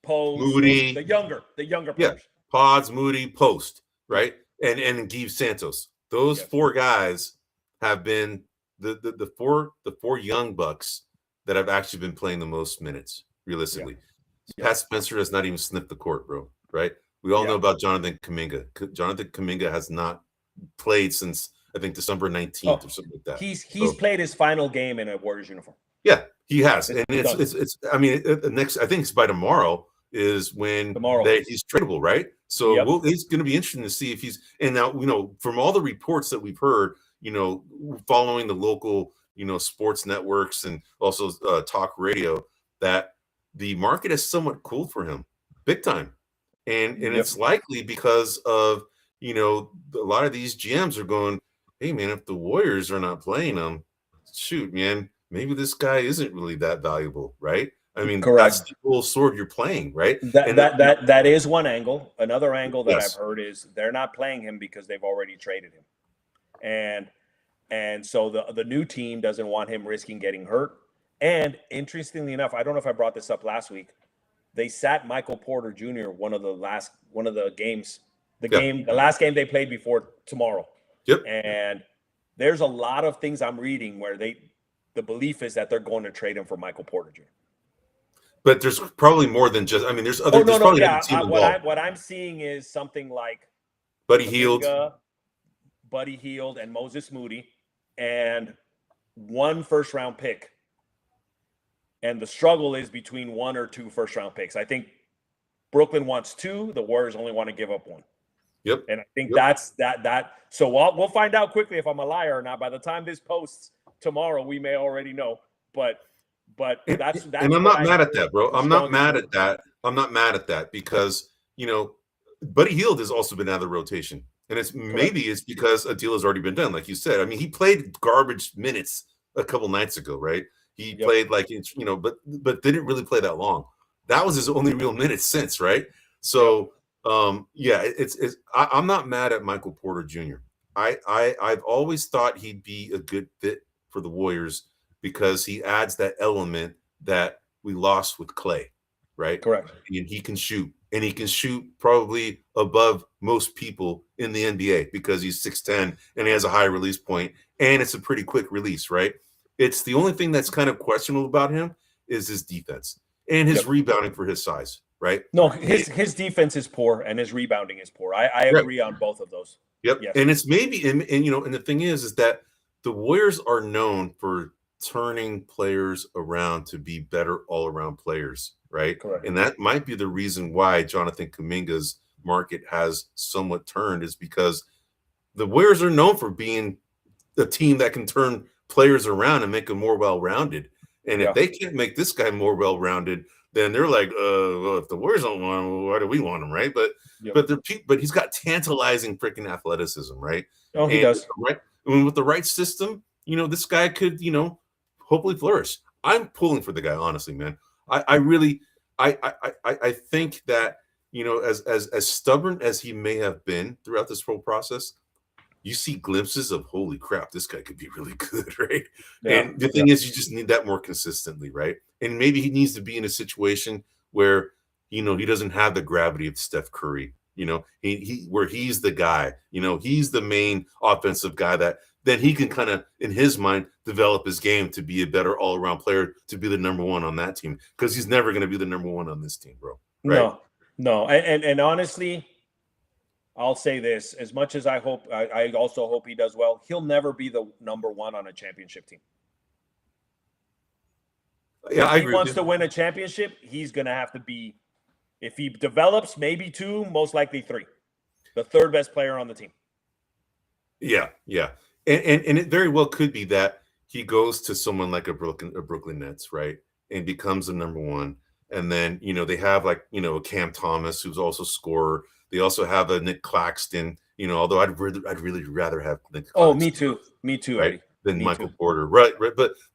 Speaker 2: Post,
Speaker 1: Moody,
Speaker 2: the younger players.
Speaker 1: Yeah. Pods, Moody, Post, right? And Give Santos. Those four guys have been the four young bucks that have actually been playing the most minutes, realistically. Pat Spencer has not even sniffed the court, bro. Right? We all know about Jonathan Kuminga. Jonathan Kuminga has not played since, I think, December 19th or something like that.
Speaker 2: He's played his final game in a Warriors uniform.
Speaker 1: Yeah, he has, and it's. I mean, next, I think it's by tomorrow is when he's tradable, right? So it's going to be interesting to see if he's. And now, from all the reports that we've heard, following the local, sports networks and also talk radio, that the market is somewhat cooled for him, big time, and it's likely because of a lot of these GMs are going, hey man, if the Warriors are not playing him, shoot, man. Maybe this guy isn't really that valuable, right? I mean, that's the whole sword you're playing, right?
Speaker 2: That is one angle. Another angle that I've heard is they're not playing him because they've already traded him, and so the new team doesn't want him risking getting hurt. And interestingly enough, I don't know if I brought this up last week, they sat Michael Porter Jr. one of the games, the last game they played before tomorrow.
Speaker 1: Yep.
Speaker 2: And there's a lot of things I'm reading where the belief is that they're going to trade him for Michael Porter Jr.
Speaker 1: But there's probably more than just. I mean, there's other.
Speaker 2: What I'm seeing is something like
Speaker 1: Buddy Hield,
Speaker 2: and Moses Moody, and one first-round pick. And the struggle is between 1 or 2 first-round picks. I think Brooklyn wants 2. The Warriors only want to give up 1.
Speaker 1: Yep.
Speaker 2: And I think that's that. So we'll find out quickly if I'm a liar or not. By the time this posts tomorrow, we may already know. But that's
Speaker 1: and I'm not mad at that, bro. I'm not mad at that. I'm not mad at that because Buddy Hield has also been out of the rotation, and maybe it's because a deal has already been done, like you said. I mean, he played garbage minutes a couple nights ago, right? He played but didn't really play that long. That was his only real minutes since, right? So. I'm not mad at Michael Porter Jr. I've always thought he'd be a good fit for the Warriors because he adds that element that we lost with Clay, right?
Speaker 2: Correct.
Speaker 1: And he can shoot, and he can shoot probably above most people in the NBA because he's 6'10" and he has a high release point, and it's a pretty quick release, right? It's the only thing that's kind of questionable about him is his defense and his rebounding for his size. Right?
Speaker 2: No, his defense is poor and his rebounding is poor. I agree on both of those.
Speaker 1: Yep. Yes. And it's maybe and the thing is that the Warriors are known for turning players around to be better all-around players, right?
Speaker 2: Correct.
Speaker 1: And that might be the reason why Jonathan Kuminga's market has somewhat turned, is because the Warriors are known for being a team that can turn players around and make them more well-rounded. And if they can't make this guy more well-rounded, then they're like, well, if the Warriors don't want him, why do we want him, right? But he's got tantalizing freaking athleticism, right?
Speaker 2: Oh, he does.
Speaker 1: Right. And with the right system, this guy could, hopefully flourish. I'm pulling for the guy, honestly, man. I think that, as stubborn as he may have been throughout this whole process, you see glimpses of, holy crap, this guy could be really good, right? Yeah. And the thing is, you just need that more consistently, right? And maybe he needs to be in a situation where, he doesn't have the gravity of Steph Curry, where he's the guy, he's the main offensive guy that then he can kind of, in his mind, develop his game to be a better all-around player, to be the number one on that team, because he's never going to be the number one on this team, bro. Right?
Speaker 2: No. And honestly, I'll say this: as much as I also hope he does well. He'll never be the number one on a championship team.
Speaker 1: Yeah,
Speaker 2: if
Speaker 1: I
Speaker 2: he
Speaker 1: agree
Speaker 2: wants
Speaker 1: with
Speaker 2: to
Speaker 1: you.
Speaker 2: win a championship, he's going to have to be, if he develops, maybe 2, most likely 3. The third best player on the team.
Speaker 1: Yeah, yeah. And it very well could be that he goes to someone like a Brooklyn Nets, right? And becomes the number one. And then, they have like, a Cam Thomas who's also a scorer. They also have a Nick Claxton, although I'd really rather have Nick Claxton.
Speaker 2: Oh, me too. Me too,
Speaker 1: right?
Speaker 2: Eddie.
Speaker 1: Than
Speaker 2: Me
Speaker 1: Michael
Speaker 2: too.
Speaker 1: Porter. Right.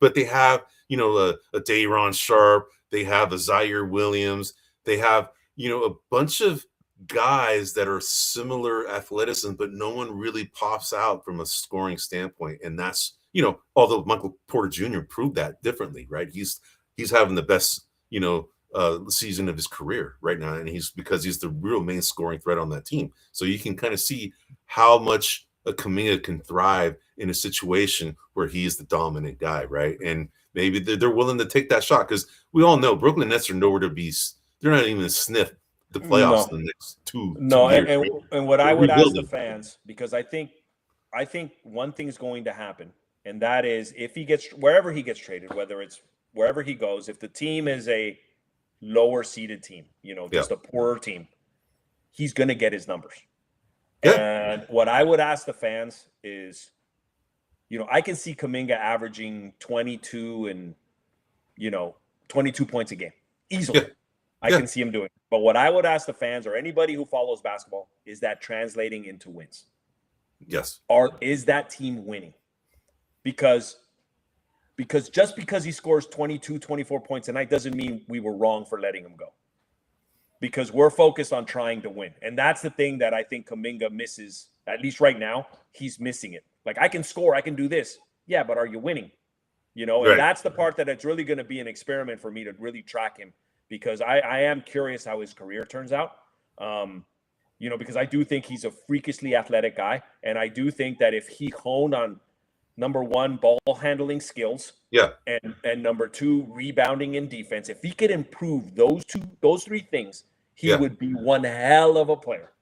Speaker 1: But they have, a Day'Ron Sharp, they have a Zaire Williams, they have, a bunch of guys that are similar athleticism, but no one really pops out from a scoring standpoint. And that's, although Michael Porter Jr. proved that differently, right? He's having the best, season of his career right now. And because he's the real main scoring threat on that team. So you can kind of see how much a Kuminga can thrive in a situation where he's the dominant guy, right? And maybe they're willing to take that shot because we all know Brooklyn Nets are nowhere to be. They're not even a sniff the playoffs in the next two years.
Speaker 2: And what I would ask the fans, because I think one thing's going to happen, and that is if he gets wherever he gets traded, whether it's wherever he goes, if the team is a lower seeded team, just a poorer team, he's going to get his numbers. Yeah. And what I would ask the fans is, I can see Kuminga averaging 22 and 22 points a game easily. Yeah. I can see him doing it. But what I would ask the fans or anybody who follows basketball, is that translating into wins?
Speaker 1: Yes.
Speaker 2: Or is that team winning? Because just because he scores 22, 24 points a night doesn't mean we were wrong for letting him go. Because we're focused on trying to win. And that's the thing that I think Kuminga misses, at least right now, he's missing it. Like, I can score, I can do this. Yeah, but are you winning? And that's the part that it's really going to be an experiment for me to really track him. Because I am curious how his career turns out, because I do think he's a freakishly athletic guy. And I do think that if he honed on, number one, ball handling skills, and number 2, rebounding and defense, if he could improve those 3 things, he would be one hell of a player.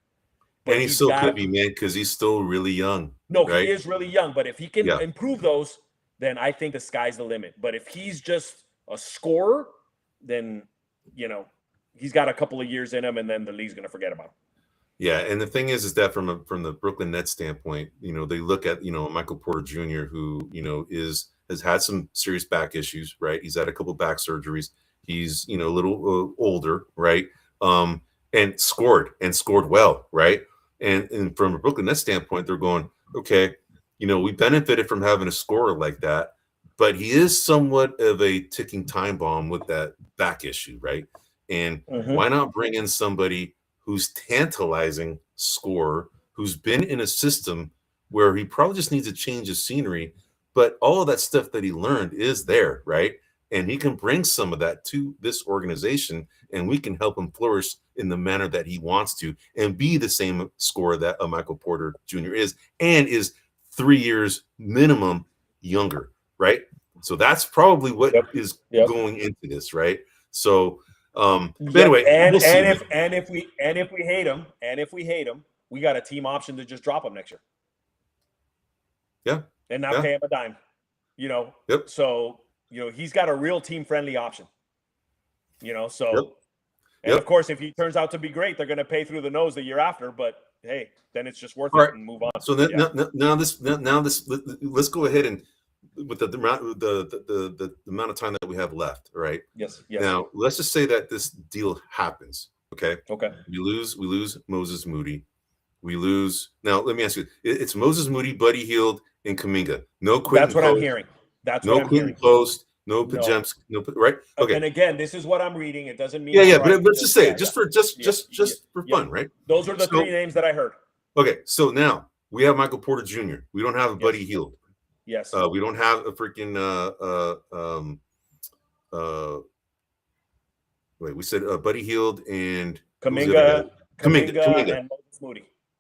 Speaker 1: But and he still could be, man, because he's still really young.
Speaker 2: No, right? He is really young. But if he can improve those, then I think the sky's the limit. But if he's just a scorer, then he's got a couple of years in him, and then the league's going to forget about him.
Speaker 1: Yeah, and the thing is that from the Brooklyn Nets standpoint, they look at Michael Porter Jr., who has had some serious back issues, right? He's had a couple back surgeries. He's a little older, right? And scored well, right? And from a Brooklyn Nets standpoint, they're going, okay, we benefited from having a scorer like that, but he is somewhat of a ticking time bomb with that back issue, right? And why not bring in somebody who's tantalizing scorer, who's been in a system where he probably just needs to change his scenery, but all of that stuff that he learned is there, right? And he can bring some of that to this organization, and we can help him flourish in the manner that he wants to and be the same scorer that a Michael Porter Jr. is, and is 3 years minimum younger, right? So that's probably what is going into this, right? So anyway,
Speaker 2: if we hate him, we got a team option to just drop him next year.
Speaker 1: Yeah.
Speaker 2: And not pay him a dime. So he's got a real team friendly option. So and of course, if he turns out to be great, they're going to pay through the nose the year after. But hey, then it's just worth it and move on.
Speaker 1: So now let's go ahead and with the amount of time that we have left, right?
Speaker 2: Yes.
Speaker 1: Now let's just say that this deal happens. Okay.
Speaker 2: Okay.
Speaker 1: We lose Moses Moody. We lose. Now let me ask you: it's Moses Moody, Buddy Hield, and Kuminga. No Quentin.
Speaker 2: That's what I'm hearing. That's
Speaker 1: no
Speaker 2: what I'm
Speaker 1: Quentin
Speaker 2: hearing.
Speaker 1: Post. No Pajemski. No. Right. Okay.
Speaker 2: And again, this is what I'm reading. It doesn't mean.
Speaker 1: Yeah. But let's just say it, just for fun, right?
Speaker 2: Those are the 3 names that I heard.
Speaker 1: Okay. So now we have Michael Porter Jr. We don't have a Buddy Hield.
Speaker 2: Yes.
Speaker 1: We don't have a freaking wait, we said Buddy Hield and
Speaker 2: Kuminga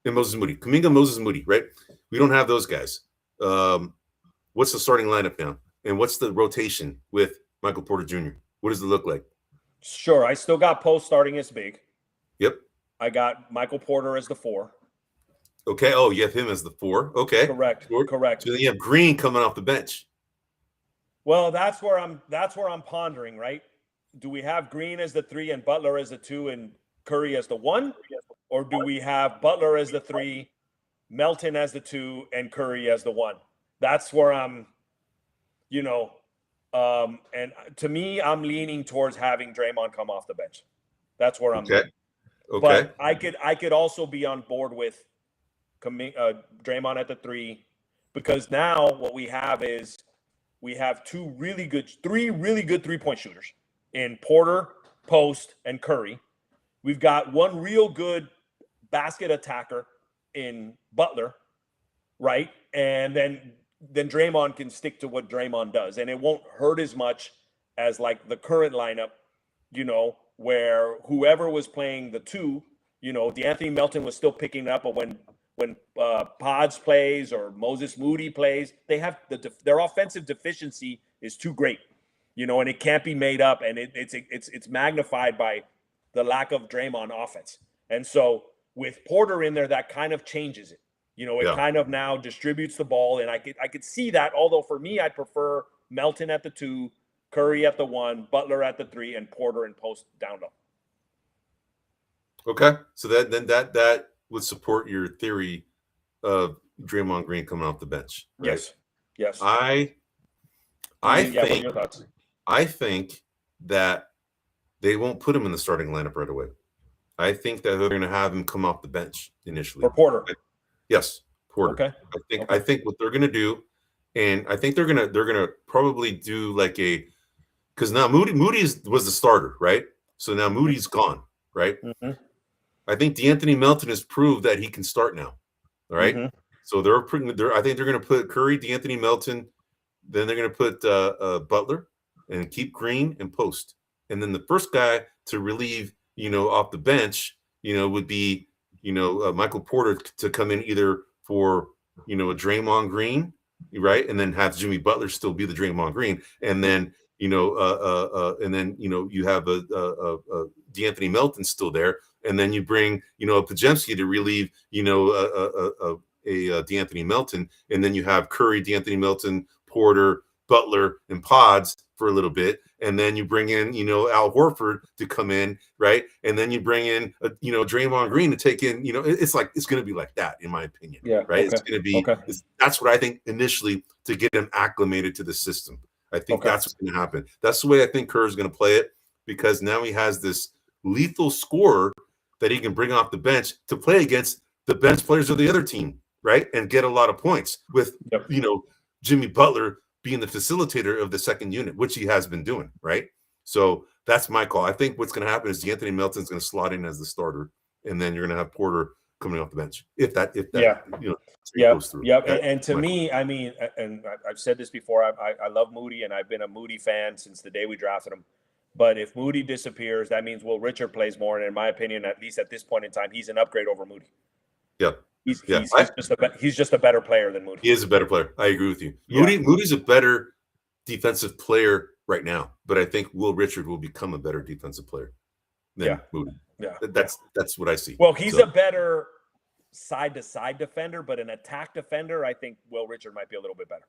Speaker 2: and Moses Moody.
Speaker 1: Kuminga, Moses Moody, right? We don't have those guys. What's the starting lineup now? And what's the rotation with Michael Porter Jr.? What does it look like?
Speaker 2: Sure. I still got Post starting as big.
Speaker 1: Yep.
Speaker 2: I got Michael Porter as the 4.
Speaker 1: Okay. Oh, you have him as the 4. Okay.
Speaker 2: Correct.
Speaker 1: Sure.
Speaker 2: Correct.
Speaker 1: So then you have Green coming off the bench.
Speaker 2: Well, that's where I'm pondering, right? Do we have Green as the 3 and Butler as the 2 and Curry as the 1? Or do we have Butler as the 3, Melton as the 2, and Curry as the 1? That's where I'm, and to me, I'm leaning towards having Draymond come off the bench. That's where I'm leaning.
Speaker 1: Okay.
Speaker 2: But I could also be on board with Draymond at the 3, because now what we have is we have three really good 3-point shooters in Porter, Post, and Curry. We've got one real good basket attacker in Butler, right? And then Draymond can stick to what Draymond does, and it won't hurt as much as like the current lineup, where whoever was playing the 2, D'Anthony Melton was still picking up, but when Pods plays or Moses Moody plays, they have their offensive deficiency is too great, and it can't be made up, and it's magnified by the lack of Draymond offense. And so with Porter in there, that kind of changes it. It kind of now distributes the ball, and I could see that. Although for me, I'd prefer Melton at the 2, Curry at the 1, Butler at the 3, and Porter and Post down low.
Speaker 1: Okay, so that would support your theory of Draymond Green coming off the bench, right?
Speaker 2: Yes.
Speaker 1: I think
Speaker 2: what are your thoughts?
Speaker 1: I think that they won't put him in the starting lineup right away. I think that they're going to have him come off the bench initially.
Speaker 2: For Porter.
Speaker 1: Yes, Porter.
Speaker 2: Okay.
Speaker 1: I think what they're going to do, and I think they're going to probably do like because now Moody was the starter, right? So now Moody's gone, right?
Speaker 2: Mm-hmm.
Speaker 1: I think D'Anthony Melton has proved that he can start now. All right. Mm-hmm. So I think they're going to put Curry, D'Anthony Melton, then they're going to put Butler and keep Green and Post. And then the first guy to relieve, off the bench, would be, Michael Porter to come in either for, a Draymond Green, right? And then have Jimmy Butler still be the Draymond Green. And then, you have a D'Anthony Melton still there. And then you bring, Podziemski to relieve, D'Anthony Melton. And then you have Curry, D'Anthony Melton, Porter, Butler, and Pods for a little bit. And then you bring in, Al Horford to come in, right? And then you bring in, Draymond Green to take in, it's going to be like that, in my opinion.
Speaker 2: Yeah.
Speaker 1: Right.
Speaker 2: Okay.
Speaker 1: It's going to be, that's what I think initially to get him acclimated to the system. I think that's what's going to happen. That's the way I think Kerr is going to play it, because now he has this lethal scorer that he can bring off the bench to play against the bench players of the other team, right? And get a lot of points with, Jimmy Butler being the facilitator of the second unit, which he has been doing, right? So that's my call. I think what's going to happen is D'Anthony Melton's going to slot in as the starter, and then you're going to have Porter coming off the bench. If that goes through.
Speaker 2: Yeah. And to me, I mean, and I've said this before, I love Moody, and I've been a Moody fan since the day we drafted him. But if Moody disappears, that means Will Richard plays more. And in my opinion, at least at this point in time, he's an upgrade over Moody.
Speaker 1: Yeah.
Speaker 2: He's just a better player than Moody.
Speaker 1: He is a better player. I agree with you. Moody's a better defensive player right now, but I think Will Richard will become a better defensive player than Moody.
Speaker 2: Yeah.
Speaker 1: That's what I see.
Speaker 2: Well, he's a better side-to-side defender, but an attack defender, I think Will Richard might be a little bit better.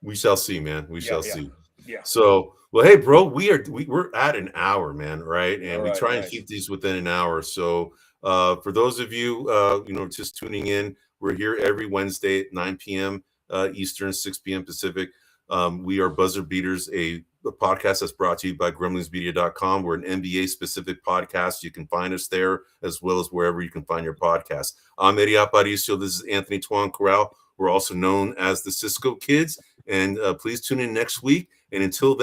Speaker 1: We shall see, man. We shall see.
Speaker 2: Yeah.
Speaker 1: So, well, hey, bro, we're at an hour, man, right? And we try and keep these within an hour. So, for those of you, just tuning in, we're here every Wednesday at 9 p.m. Eastern, 6 p.m. Pacific. We are Buzzer Beaters, a podcast that's brought to you by gremlinsmedia.com. We're an NBA-specific podcast. You can find us there as well as wherever you can find your podcast. I'm Eddie Aparicio. This is Anthony Tuan Corral. We're also known as the Cisco Kids. And please tune in next week. And until then,